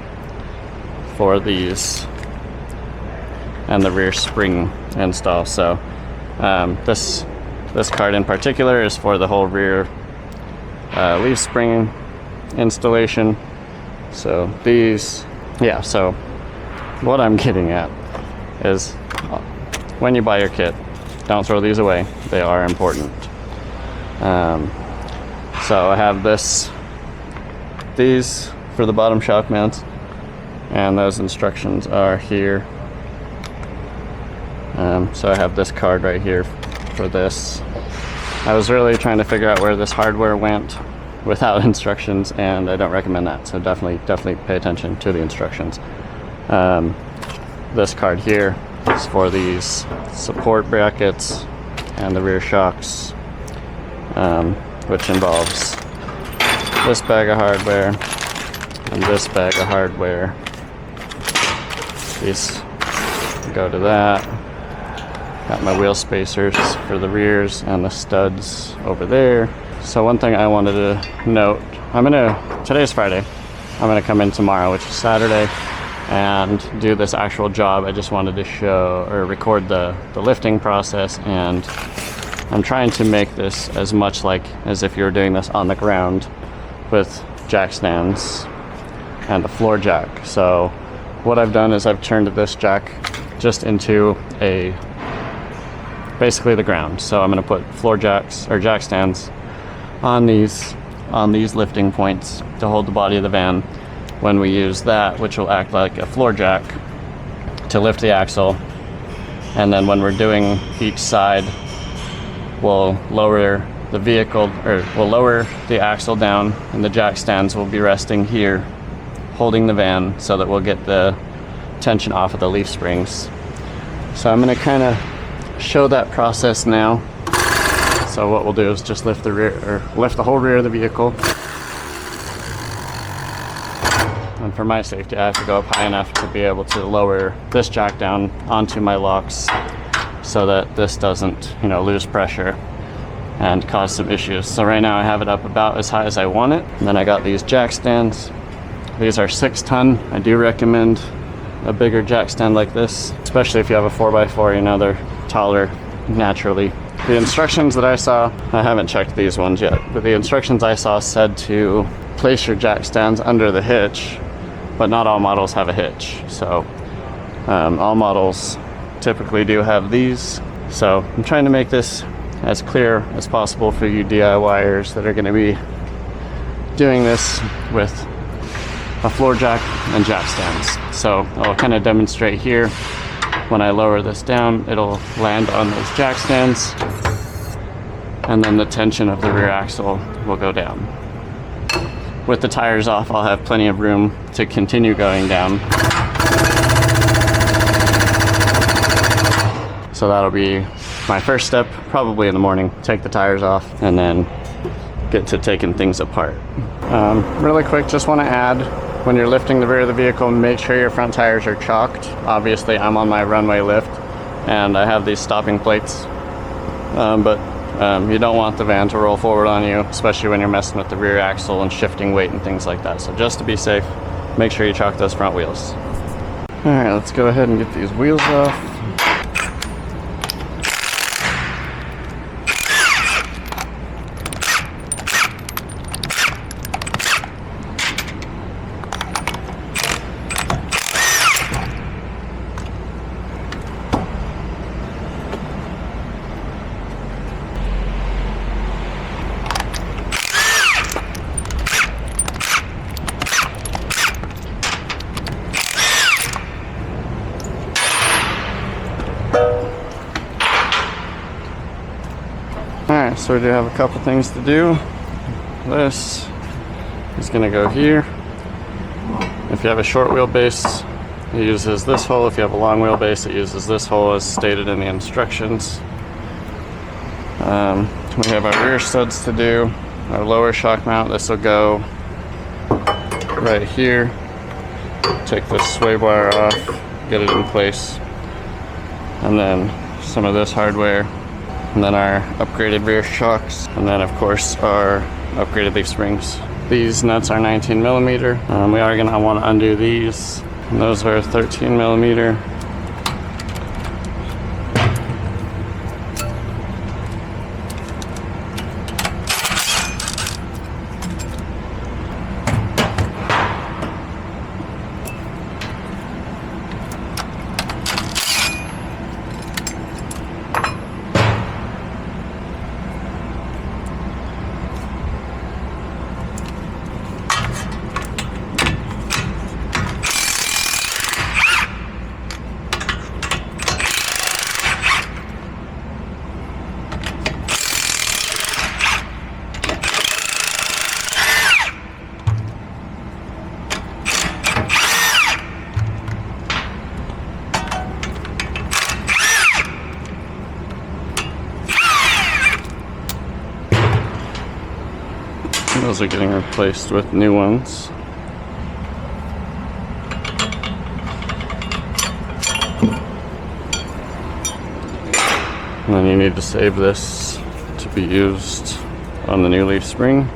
for these and the rear spring install. So this card in particular is for the whole rear leaf spring installation. So these, yeah, so what I'm getting at is when you buy your kit, don't throw these away. They are important. So I have these for the bottom shock mounts, and those instructions are here. So I have this card right here for this. I was really trying to figure out where this hardware went without instructions, and I don't recommend that. So definitely pay attention to the instructions. This card here is for these support brackets and the rear shocks, which involves this bag of hardware and this bag of hardware. These go to that. Got my wheel spacers for the rears and the studs over there. So one thing I wanted to note, today's Friday, I'm gonna come in tomorrow, which is Saturday, and do this actual job. I just wanted to show or record the lifting process, and I'm trying to make this as much like as if you were doing this on the ground with jack stands and a floor jack. So what I've done is I've turned this jack just into basically the ground. So I'm gonna put floor jacks or jack stands on these lifting points to hold the body of the van when we use that, which will act like a floor jack to lift the axle. And then when we're doing each side, we'll lower the vehicle, or we'll lower the axle down, and the jack stands will be resting here, holding the van so that we'll get the tension off of the leaf springs. So I'm gonna kind of show that process now. So what we'll do is just lift the whole rear of the vehicle. And for my safety, I have to go up high enough to be able to lower this jack down onto my locks so that this doesn't, lose pressure and cause some issues. So right now I have it up about as high as I want it. And then I got these jack stands. These are 6-ton. I do recommend a bigger jack stand like this, especially if you have a 4x4, they're taller naturally. The instructions that I saw, I haven't checked these ones yet, but the instructions I saw said to place your jack stands under the hitch, but not all models have a hitch. So all models typically do have these. So I'm trying to make this as clear as possible for you DIYers that are going to be doing this with a floor jack and jack stands. So I'll kind of demonstrate here. When I lower this down, it'll land on those jack stands, and then the tension of the rear axle will go down. With the tires off, I'll have plenty of room to continue going down. So that'll be my first step, probably in the morning. Take the tires off and then get to taking things apart. Really quick, just want to add, when you're lifting the rear of the vehicle, make sure your front tires are chalked. Obviously I'm on my runway lift and I have these stopping plates, but You don't want the van to roll forward on you, especially when you're messing with the rear axle and shifting weight and things like that. So just to be safe, make sure you chalk those front wheels. All right, let's go ahead and get these wheels off. Alright, so we do have a couple things to do. This is going to go here. If you have a short wheelbase, it uses this hole. If you have a long wheelbase, it uses this hole as stated in the instructions. We have our rear studs to do. Our lower shock mount, this will go right here. Take this sway wire off, get it in place. And then some of this hardware. And then our upgraded rear shocks, and then of course our upgraded leaf springs. These nuts are 19 millimeter. We are gonna want to undo these. And those are 13 millimeter. Those are getting replaced with new ones. And then you need to save this to be used on the new leaf spring.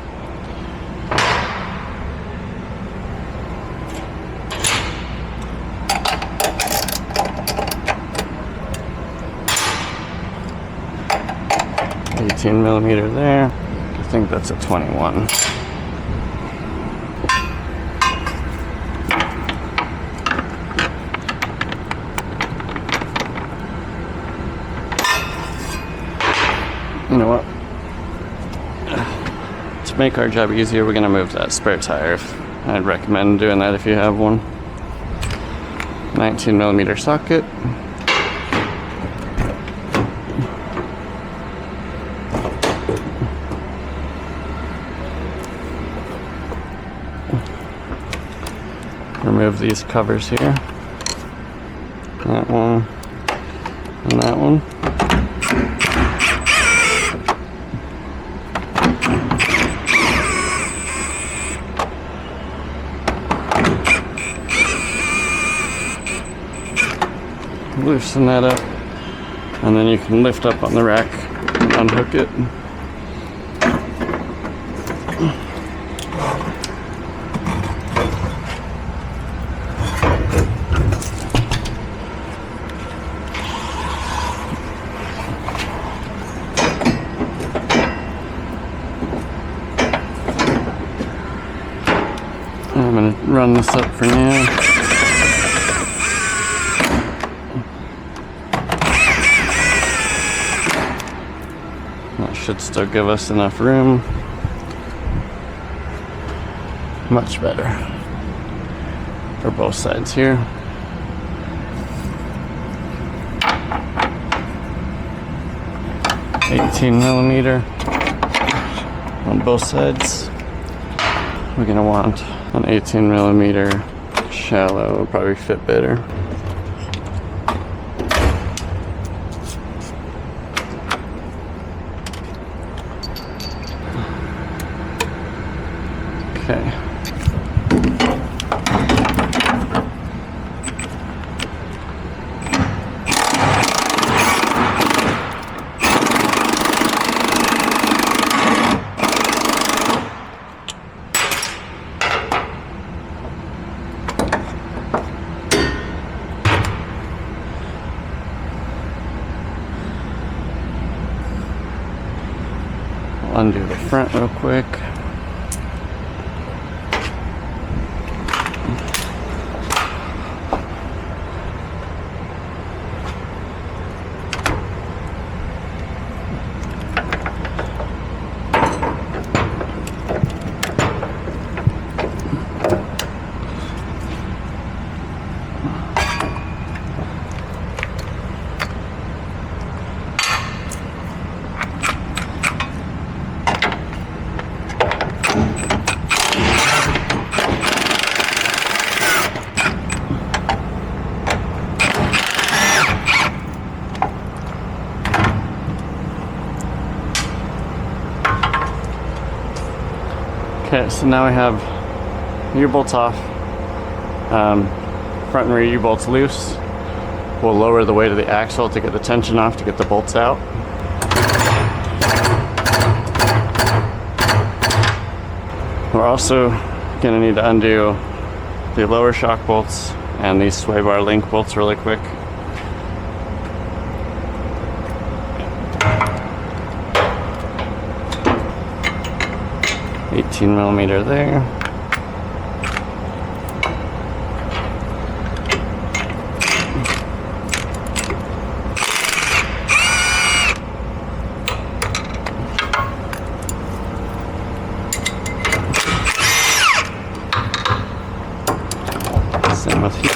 $18 millimeter there. I think that's a 21. You know what? To make our job easier, we're gonna move that spare tire. I'd recommend doing that if you have one. 19 millimeter socket. Remove these covers here. That one and that one. Loosen that up, and then you can lift up on the rack and unhook it. I'm going to run this up for now. That should still give us enough room. Much better for both sides here. $18 millimeter on both sides. We're gonna want an 18 millimeter shallow, will probably fit better. Okay. undo the front real quick. Okay, so now we have U-bolts off, front and rear U-bolts loose. We'll lower the weight of the axle to get the tension off to get the bolts out. We're also going to need to undo the lower shock bolts and these sway bar link bolts really quick. $18mm there. Same with here.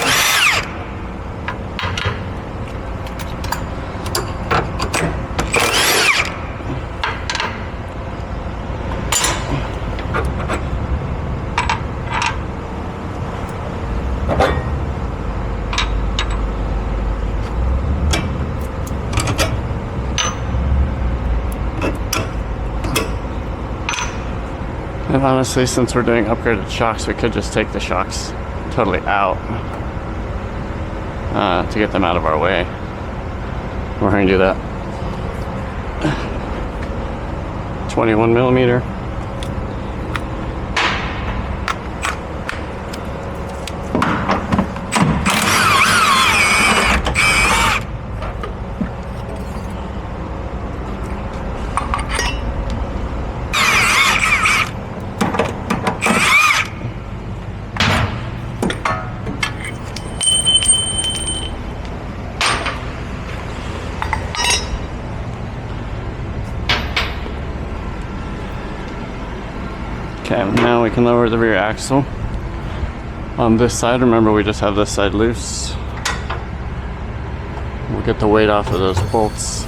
And honestly, since we're doing upgraded shocks, we could just take the shocks totally out to get them out of our way. We're going to do that. 21mm. Okay, now we can lower the rear axle. On this side, remember we just have this side loose. We'll get the weight off of those bolts.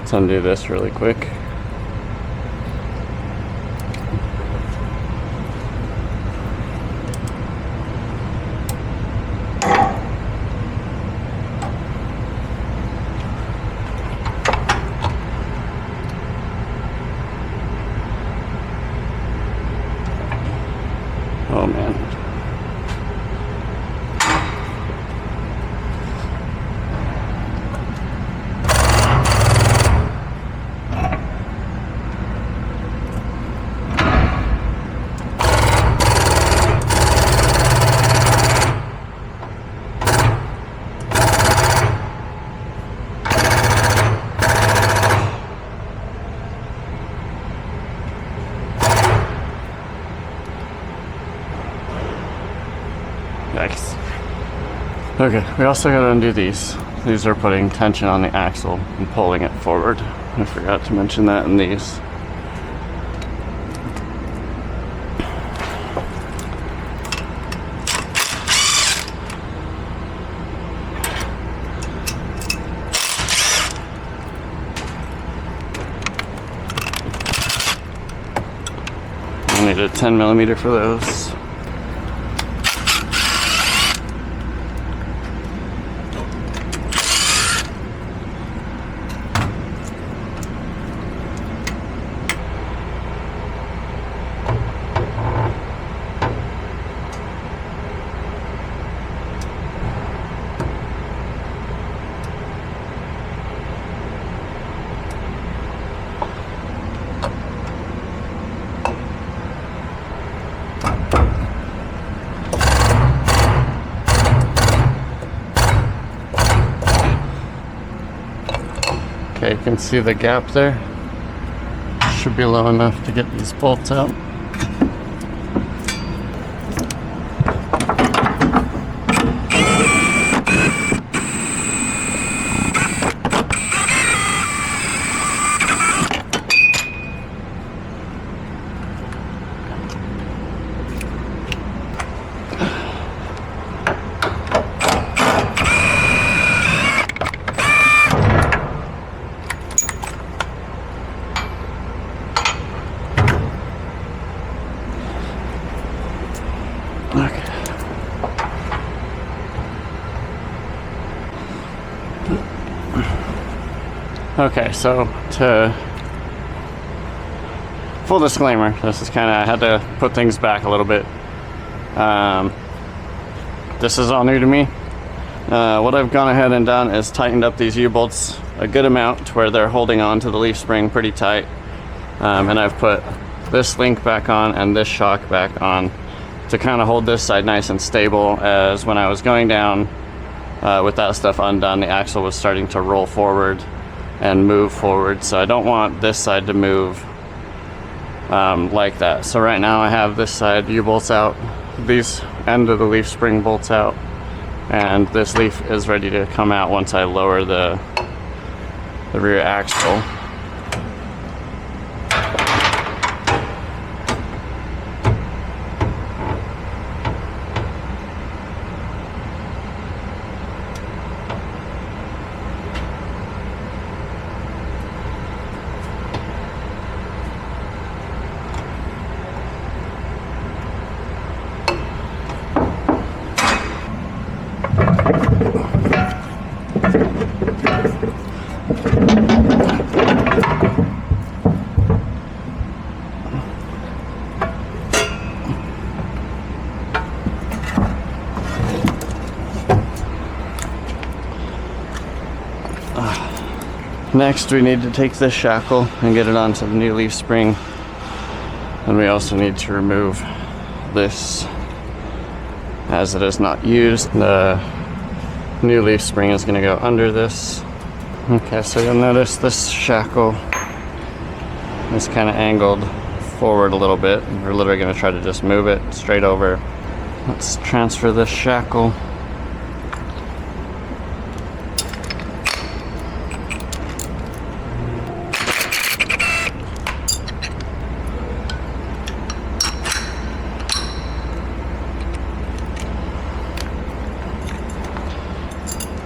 Let's undo this really quick. Oh man. Yikes. Okay, we also gotta undo these. These are putting tension on the axle and pulling it forward. I forgot to mention that in these. I need a 10mm for those. Okay, you can see the gap there. Should be low enough to get these bolts out. Okay, so to full disclaimer, this is kind of, I had to put things back a little bit. This is all new to me. What I've gone ahead and done is tightened up these U-bolts a good amount to where they're holding on to the leaf spring pretty tight. And I've put this link back on and this shock back on to kind of hold this side nice and stable, as when I was going down with that stuff undone, the axle was starting to roll forward and move forward, so I don't want this side to move like that. So right now I have this side U-bolts out, these end of the leaf spring bolts out, and this leaf is ready to come out once I lower the rear axle. Next, we need to take this shackle and get it onto the new leaf spring. And we also need to remove this, as it is not used. The new leaf spring is going to go under this. Okay, so you'll notice this shackle is kind of angled forward a little bit. We're literally going to try to just move it straight over. Let's transfer this shackle.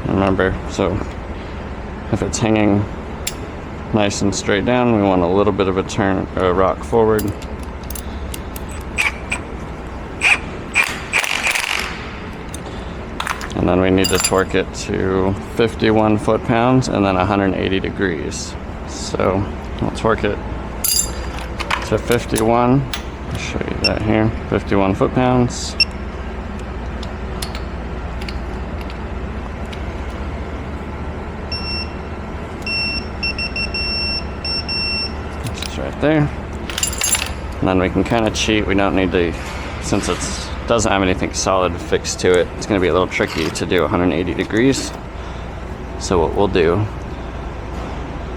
Remember, so if it's hanging nice and straight down, we want a little bit of a turn, or a rock forward. And then we need to torque it to 51 foot-pounds and then 180 degrees. So I'll torque it to 51. I'll show you that here. 51 foot-pounds. Right there, and then we can kind of cheat. We don't need to, since it doesn't have anything solid fixed to it, it's going to be a little tricky to do 180 degrees. So what we'll do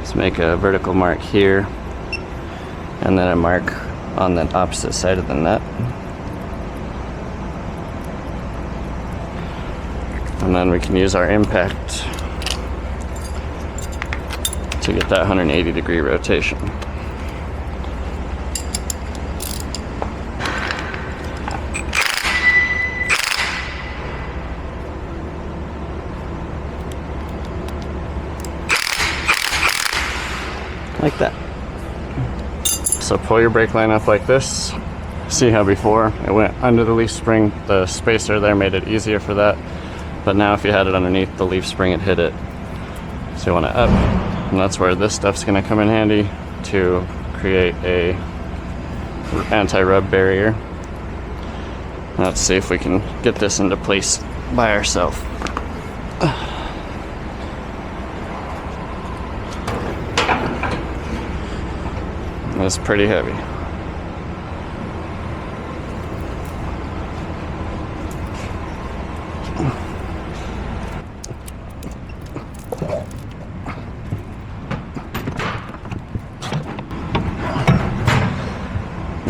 is make a vertical mark here and then a mark on the opposite side of the nut, and then we can use our impact to get that 180 degree rotation. Like that. So pull your brake line up like this. See how before it went under the leaf spring, the spacer there made it easier for that, but now if you had it underneath the leaf spring, it hit it. So you want to up, and that's where this stuff's going to come in handy to create a anti-rub barrier. Let's see if we can get this into place by ourselves. It's pretty heavy.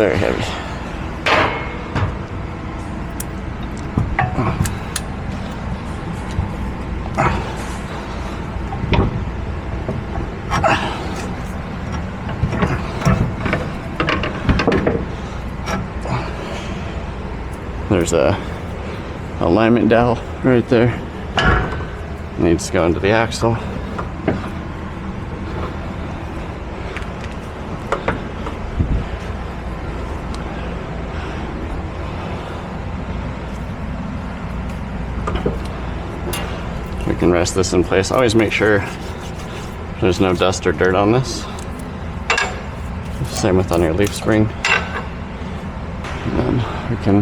very heavy. There's a alignment dowel right there. Needs to go into the axle. We can rest this in place. Always make sure there's no dust or dirt on this. Same with on your leaf spring. And then we can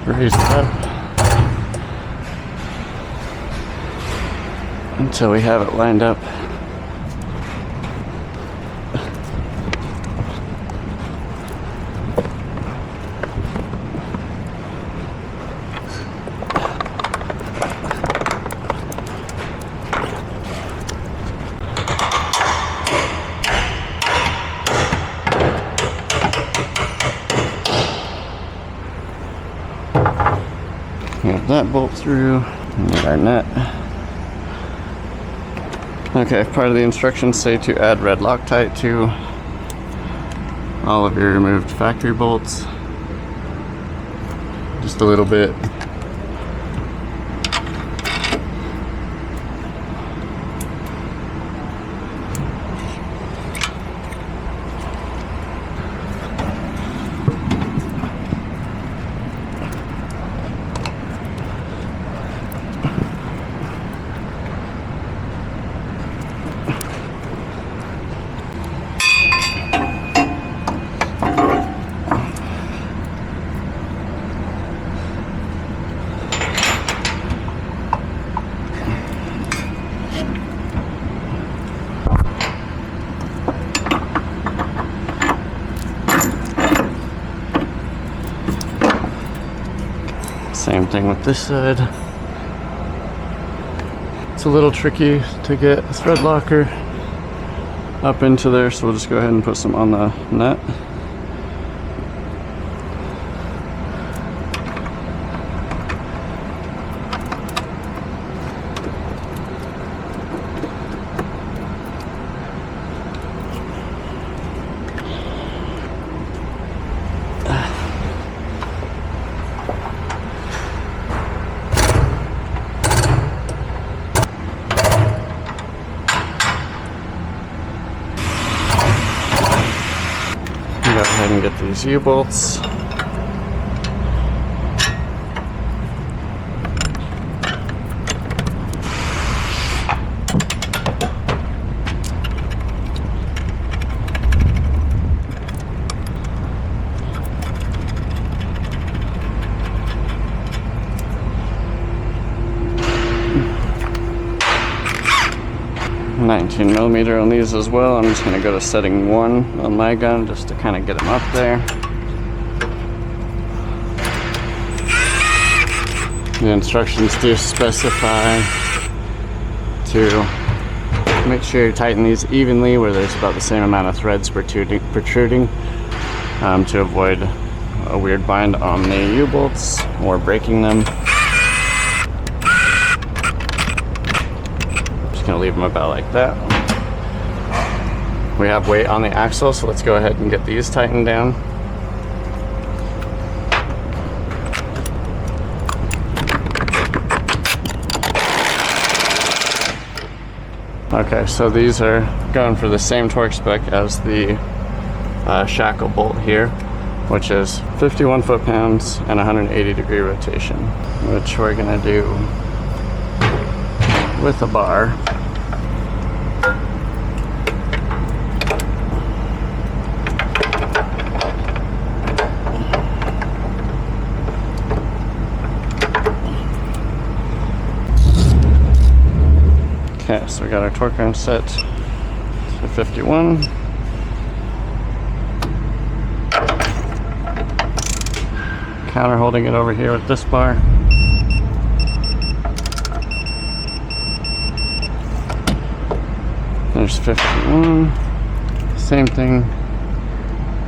raise it up until we have it lined up. Get that bolt through, and get our nut. Okay, part of the instructions say to add red Loctite to all of your removed factory bolts. Just a little bit. Same thing with this side. It's a little tricky to get a thread locker up into there, so we'll just go ahead and put some on the nut. Go ahead and get these U-bolts. .19mm on these as well. I'm just going to go to setting 1 on my gun just to kind of get them up there. The instructions do specify to make sure you tighten these evenly where there's about the same amount of threads protruding to avoid a weird bind on the U-bolts or breaking them. Gonna leave them about like that. We have weight on the axle, so let's go ahead and get these tightened down. Okay, so these are going for the same torque spec as the shackle bolt here, which is 51 foot-pounds and 180-degree rotation, which we're gonna do with a bar. Okay, so we got our torque wrench set to 51. Counter holding it over here with this bar. There's 51. Same thing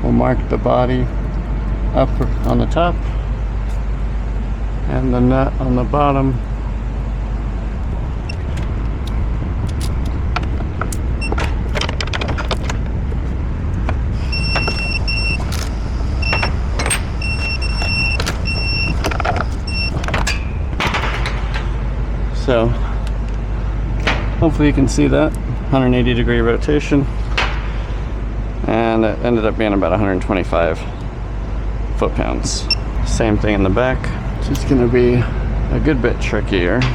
We'll mark the body up on the top and the nut on the bottom. So hopefully you can see that 180-degree rotation, and it ended up being about 125 foot-pounds. Same thing in the back. It's going to be a good bit trickier. I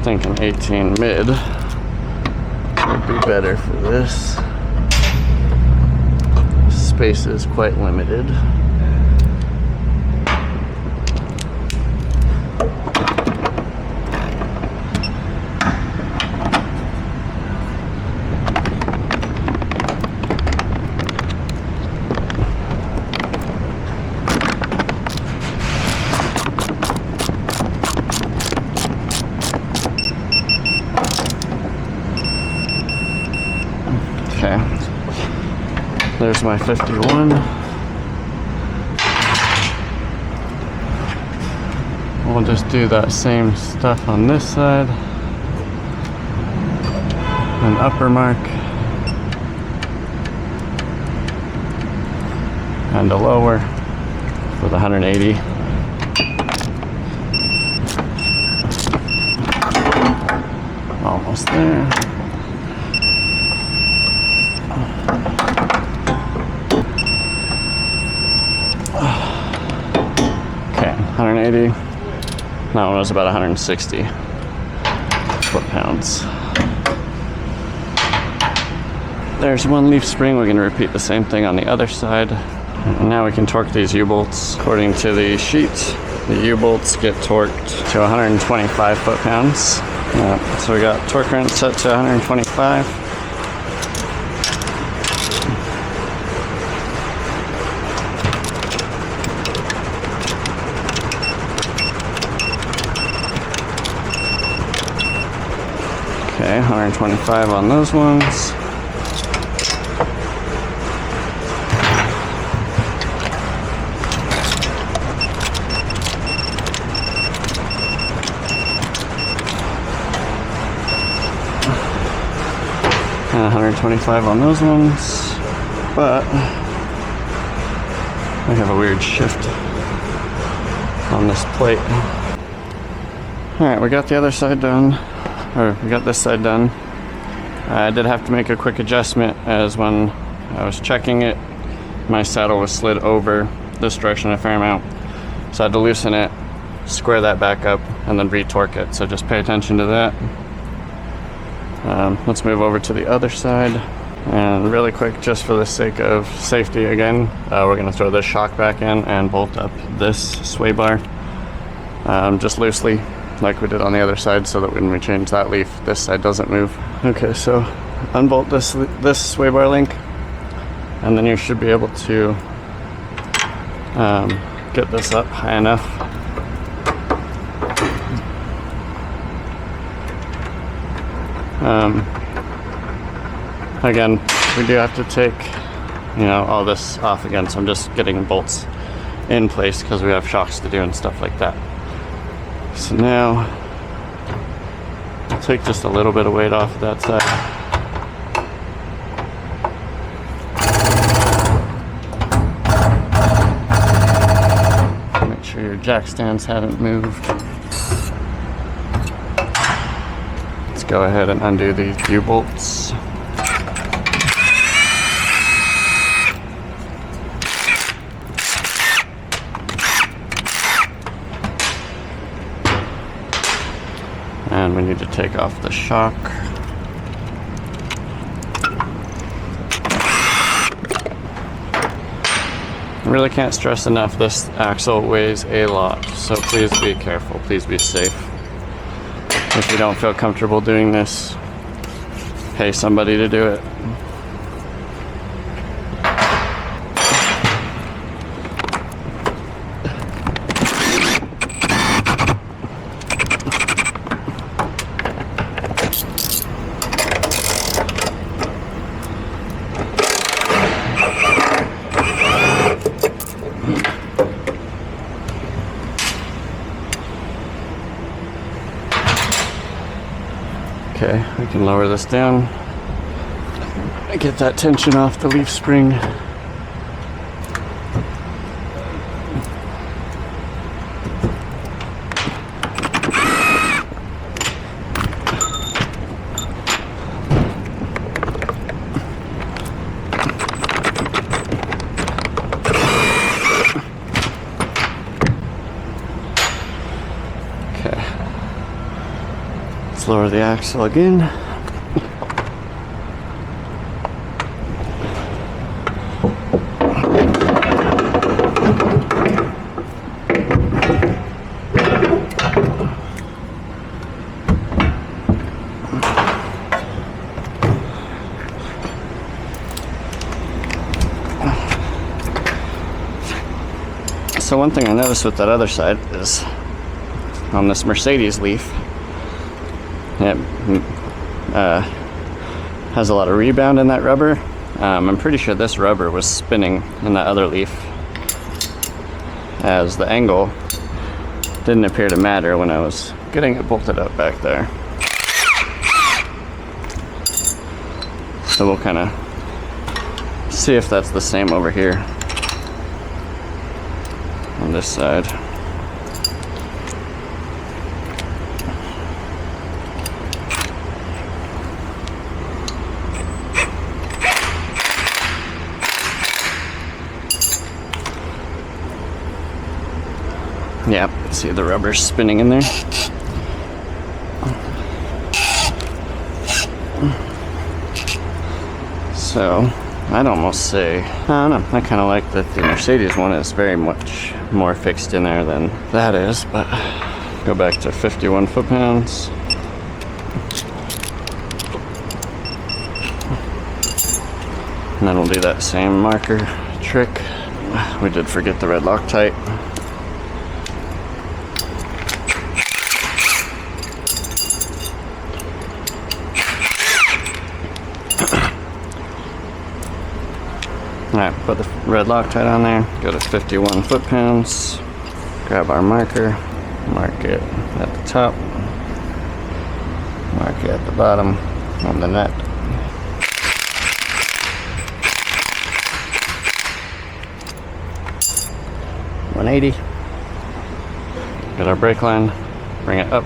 think an 18 mid would be better for this. Space is quite limited. Okay, there's my 51. We'll just do that same stuff on this side. An upper mark. And a lower for the 180. Almost there. Okay, 180. That one was about 160 foot-pounds. There's one leaf spring. We're going to repeat the same thing on the other side. And now we can torque these U-bolts. According to the sheet, the U-bolts get torqued to 125 foot-pounds. So we got torque wrench set to 125. Okay, 125 on those ones. And 125 on those ones. But we have a weird shift on this plate. Alright, we got the other side done. Or we got this side done. I did have to make a quick adjustment, as when I was checking it, my saddle was slid over this direction a fair amount. So I had to loosen it, square that back up, and then re-torque it. So just pay attention to that. Let's move over to the other side. And really quick, just for the sake of safety again, we're going to throw this shock back in and bolt up this sway bar. Just loosely, like we did on the other side, so that when we change that leaf, this side doesn't move. Okay, so unbolt this sway bar link, and then you should be able to get this up high enough. Again, we do have to take, all this off again, so I'm just getting bolts in place because we have shocks to do and stuff like that. So now, I'll take just a little bit of weight off that side. Make sure your jack stands haven't moved. Let's go ahead and undo these U-bolts. And we need to take off the shock. I really can't stress enough, this axle weighs a lot, so please be careful, please be safe. If you don't feel comfortable doing this, pay somebody to do it. Okay, we can lower this down and get that tension off the leaf spring. Let's lower the axle again. So one thing I noticed with that other side is on this Mercedes leaf, it has a lot of rebound in that rubber. I'm pretty sure this rubber was spinning in that other leaf, as the angle didn't appear to matter when I was getting it bolted up back there. So we'll kind of see if that's the same over here on this side. Yeah, see the rubber spinning in there. So I'd almost say, I don't know, I kind of like that the Mercedes one is very much more fixed in there than that is, but go back to 51 foot-pounds. And then we'll do that same marker trick. We did forget the red Loctite. Alright, put the red Loctite on there, go to 51 foot-pounds, grab our marker, mark it at the top, mark it at the bottom on the net. $180. Get our brake line, bring it up.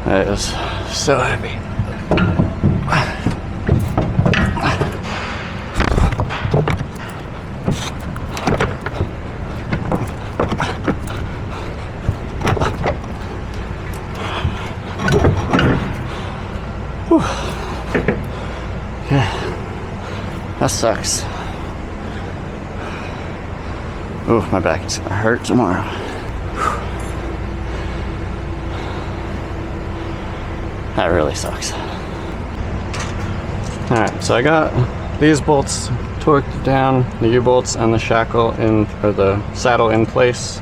That is so heavy. Whew. Yeah, that sucks. Ooh, my back is gonna hurt tomorrow. That really sucks. Alright, so I got these bolts torqued down, the U-bolts and the shackle in, or the saddle in place.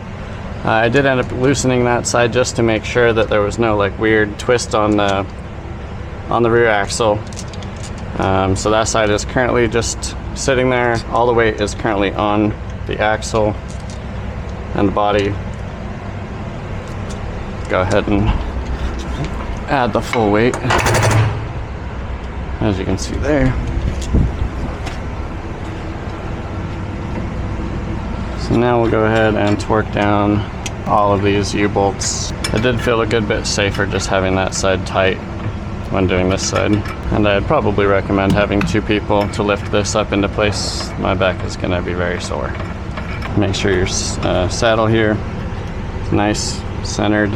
I did end up loosening that side just to make sure that there was no like weird twist on the rear axle. So that side is currently just sitting there. All the weight is currently on the axle and the body. Go ahead and add the full weight, as you can see there. So now we'll go ahead and torque down all of these U-bolts. It did feel a good bit safer just having that side tight when doing this side. And I'd probably recommend having 2 people to lift this up into place. My back is gonna be very sore. Make sure your saddle here is nice, centered.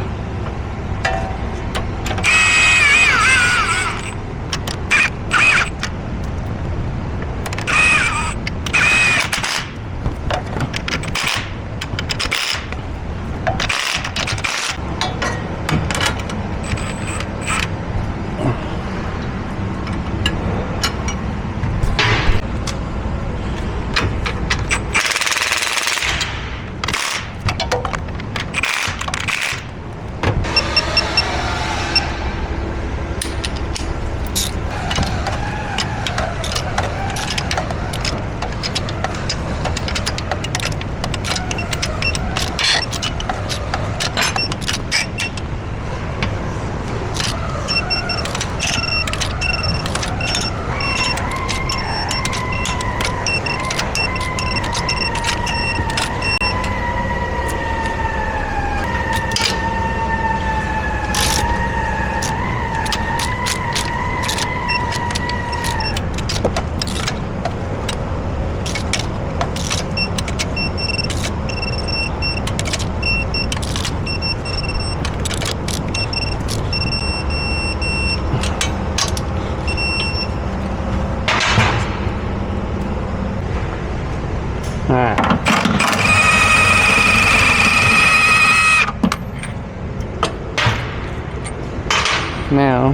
Now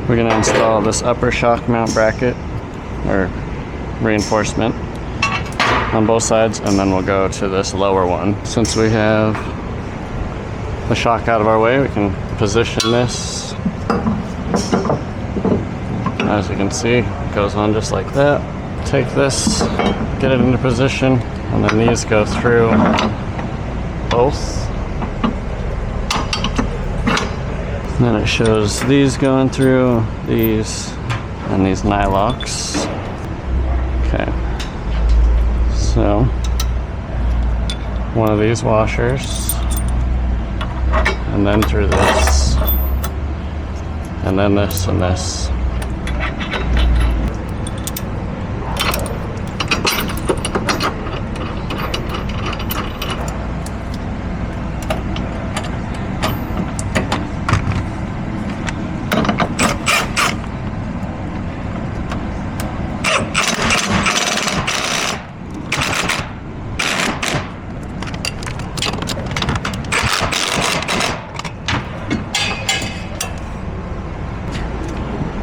we're going to install this upper shock mount bracket or reinforcement on both sides, and then we'll go to this lower one. Since we have the shock out of our way, we can position this. As you can see, it goes on just like that. Take this, get it into position, and then these go through both. And then it shows these going through, these, and these nylocks. Okay. So, one of these washers, and then through this, and then this and this.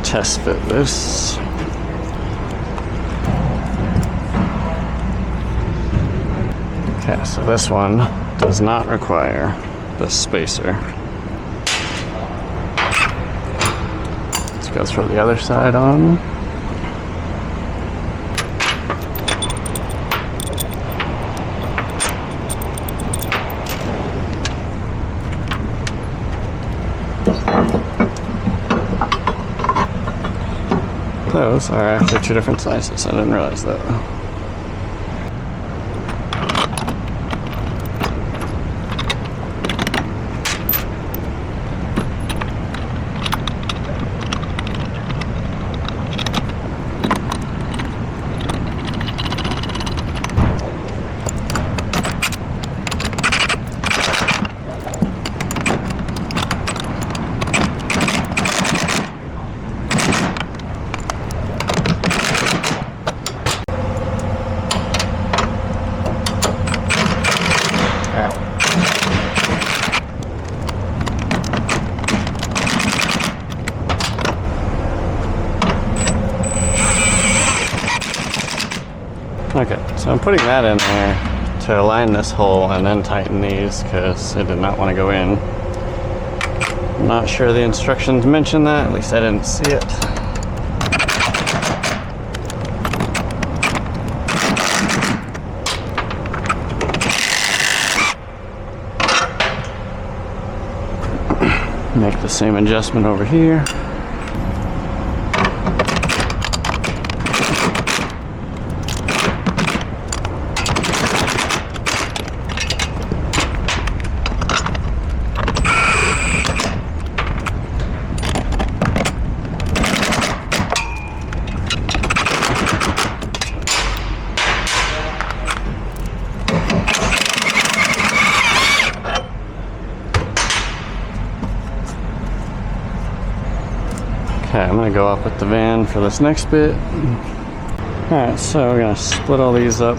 Test fit this. Okay, so this one does not require the spacer. Let's go throw the other side on. Those are actually two different sizes. I didn't realize that. Okay, so I'm putting that in there to align this hole and then tighten these because it did not want to go in. I'm not sure the instructions mention that, at least I didn't see it. Make the same adjustment over here. Okay, I'm gonna go up with the van for this next bit. Alright, so we're gonna split all these up.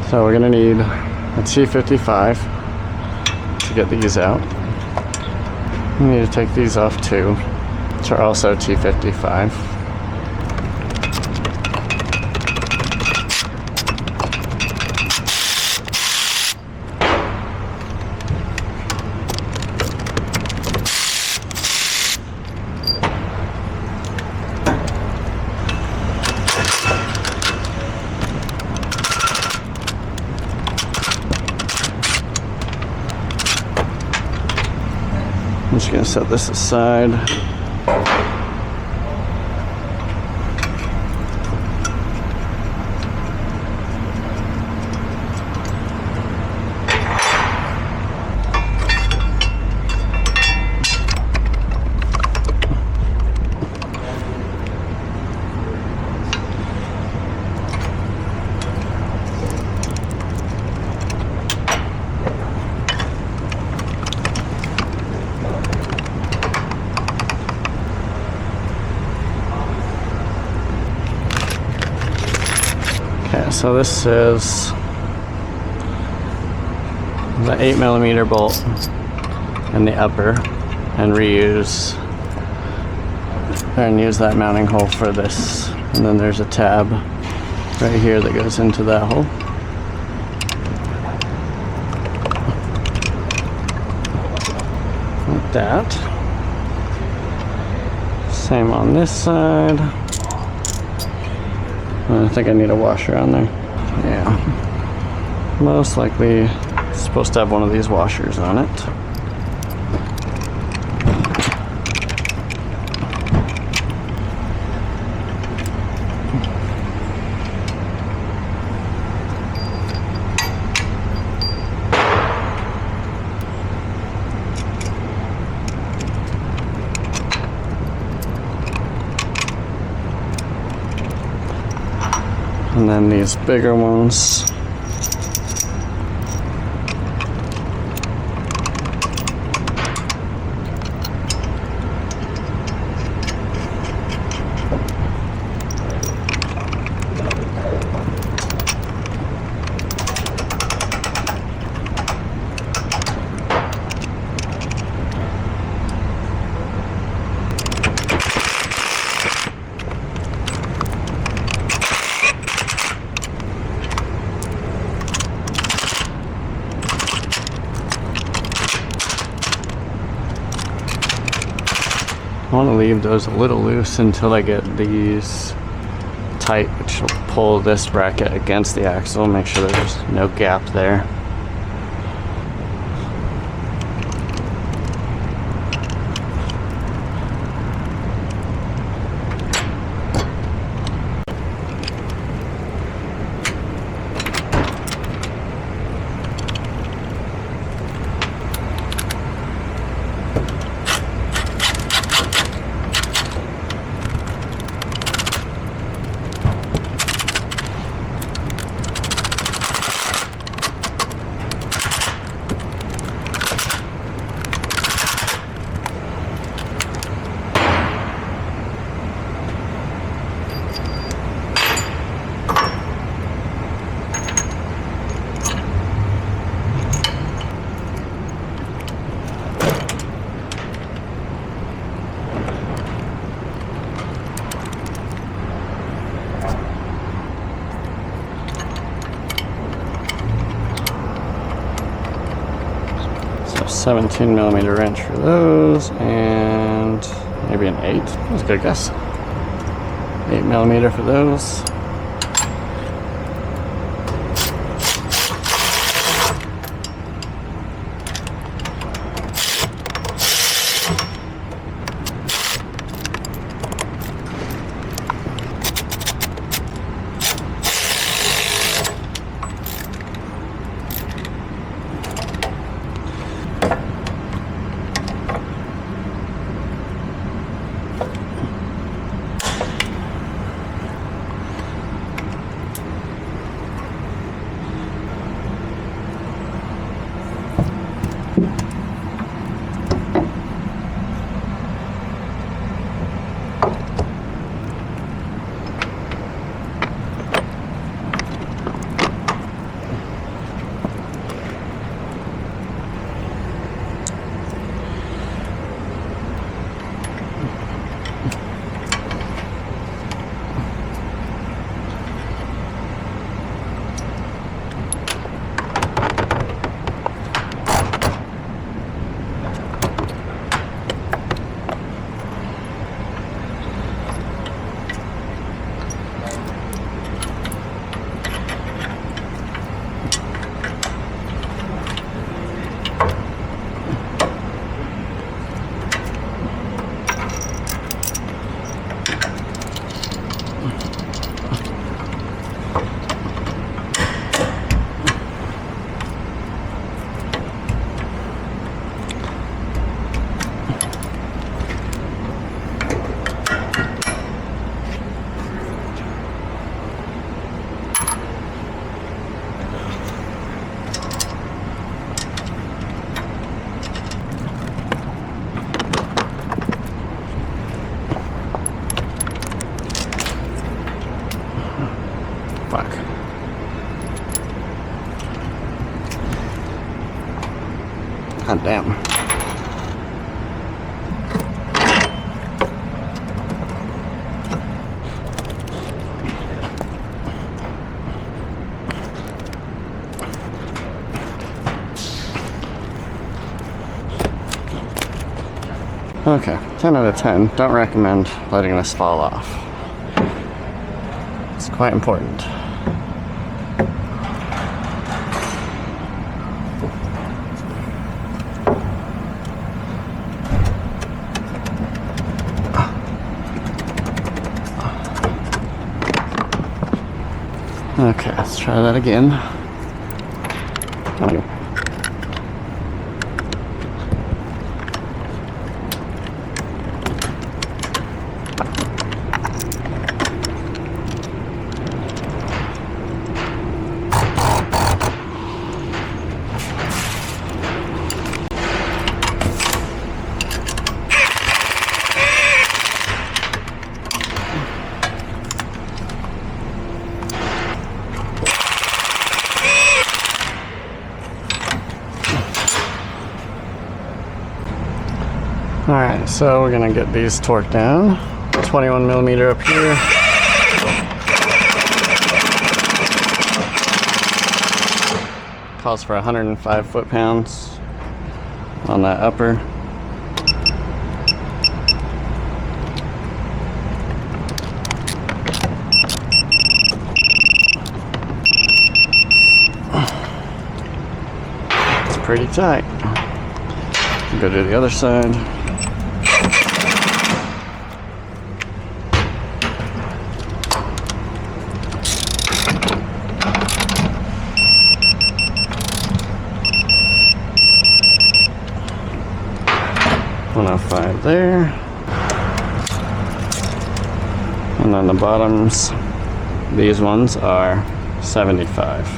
So we're gonna need a T55 to get these out. We need to take these off too, which are also T55. I'm just going to set this aside. So this is the 8mm bolt in the upper, and use that mounting hole for this. And then there's a tab right here that goes into that hole. Like that. Same on this side. I think I need a washer on there. Yeah. Most likely it's supposed to have one of these washers on it. And then these bigger ones. I want to leave those a little loose until I get these tight, which will pull this bracket against the axle, make sure there's no gap there. So 17mm wrench for those, and maybe an 8. That's a good guess. 8mm for those. Fuck. God damn. Okay, 10 out of 10. Don't recommend letting this fall off. It's quite important. Okay, let's try that again. Alright, so we're gonna get these torqued down. 21 millimeter up here. Calls for 105 foot-pounds on that upper. It's pretty tight. Go to the other side. $105 there, and then the bottoms, these ones are 75.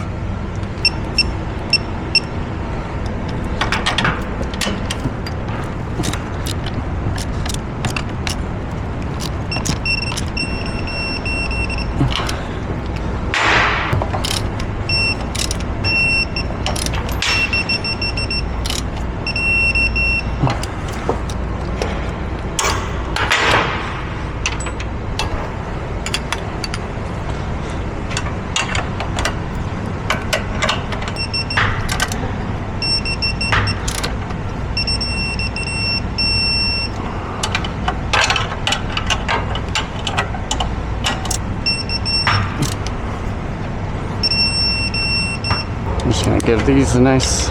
Just gonna give these a nice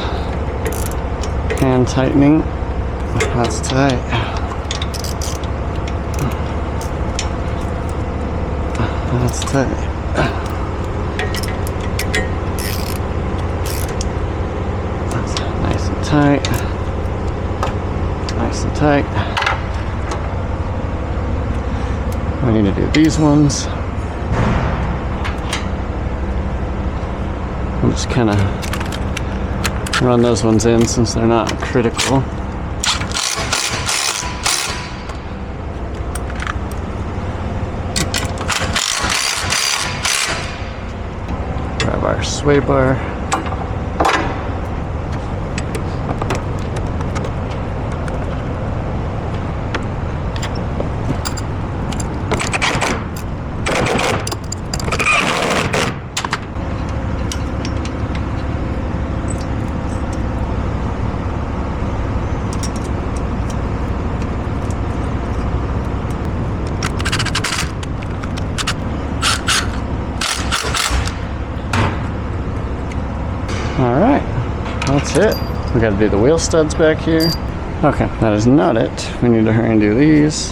hand tightening. That's tight. That's tight. That's nice and tight. Nice and tight. We need to do these ones. I'll just kind of run those ones in since they're not critical. Grab our sway bar. Alright, that's it. We gotta do the wheel studs back here. Okay, that is not it. We need to hurry and do these.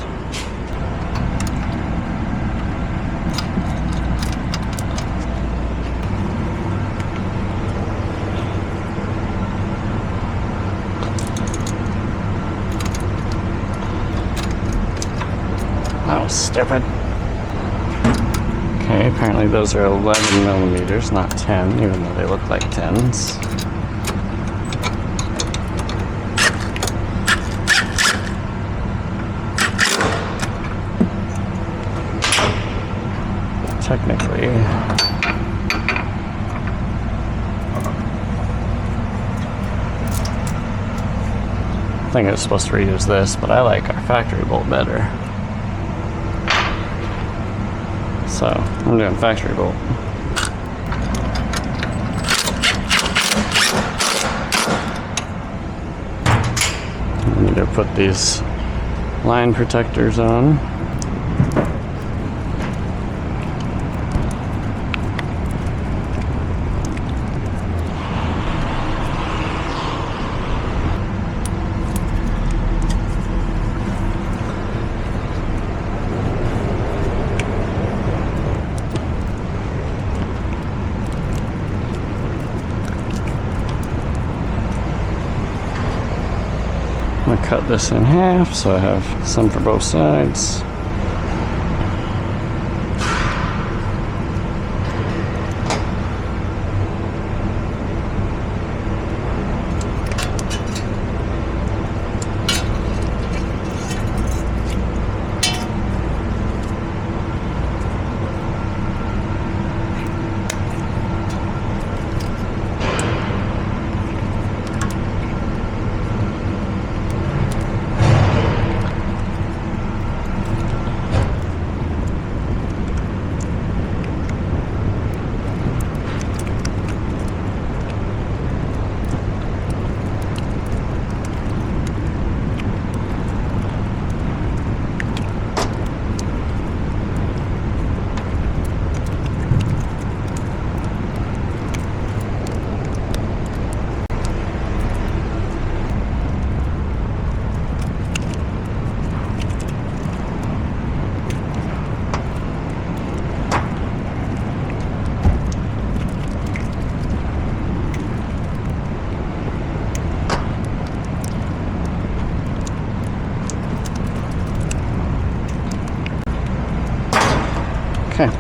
That was stupid. Okay, apparently those are 11 millimeters, not 10, even though they look like 10s. Technically, I think it's supposed to reuse this, but I like our factory bolt better. So I'm doing factory bolt. I need to put these line protectors on. I'm gonna cut this in half so I have some for both sides. Okay,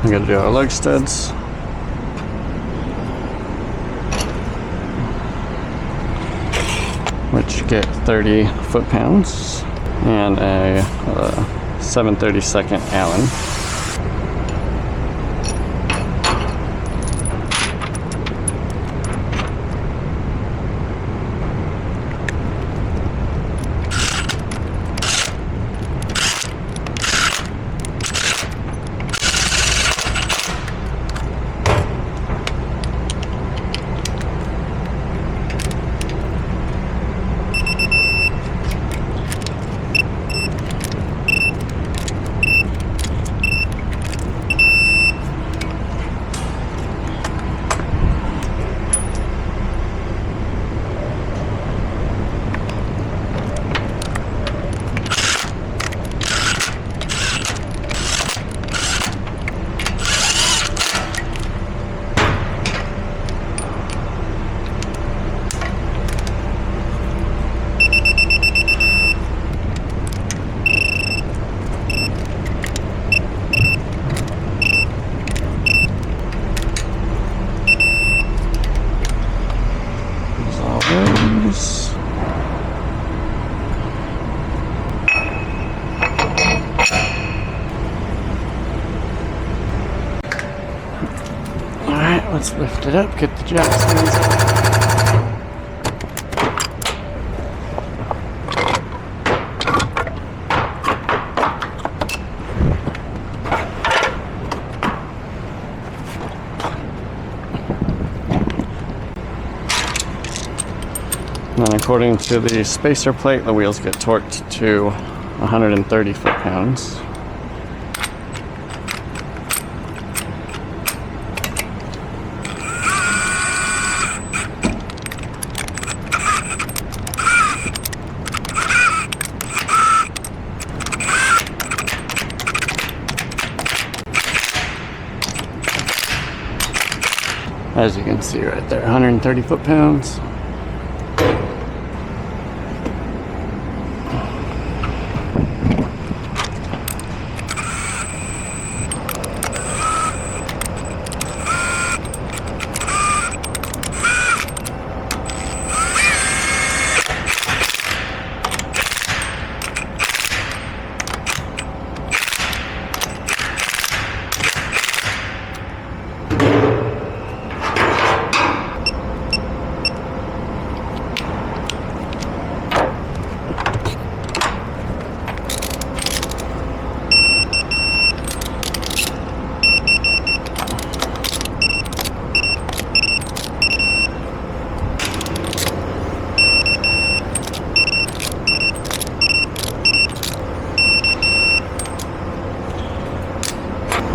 I'm gonna do our lug studs. Which get 30 foot-pounds and a 7/32 Allen. Alright, let's lift it up, get the jack stands out. And then according to the spacer plate, the wheels get torqued to 130 foot-pounds. As you can see right there, 130 foot-pounds.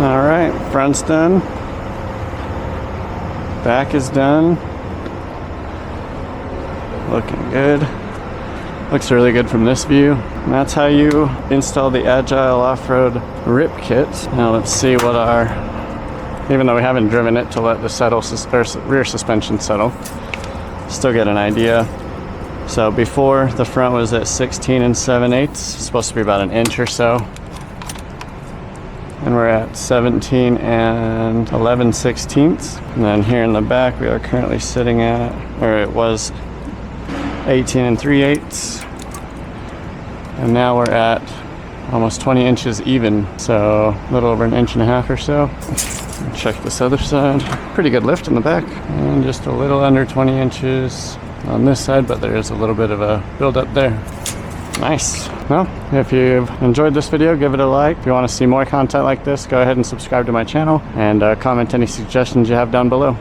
All right, front's done. Back is done. Looking good. Looks really good from this view. And that's how you install the Agile off-road rip kit. Now let's see what our, even though we haven't driven it to let the rear suspension settle, still get an idea. So before, the front was at 16 7/8, supposed to be about an inch or so. And we're at 17 11/16. And then here in the back, we are currently sitting at, or it was 18 3/8. And now we're at almost 20 inches even. So a little over an inch and a half or so. Check this other side. Pretty good lift in the back. And just a little under 20 inches on this side, but there is a little bit of a build up there. Nice. Well, if you've enjoyed this video, give it a like. If you want to see more content like this, go ahead and subscribe to my channel and comment any suggestions you have down below.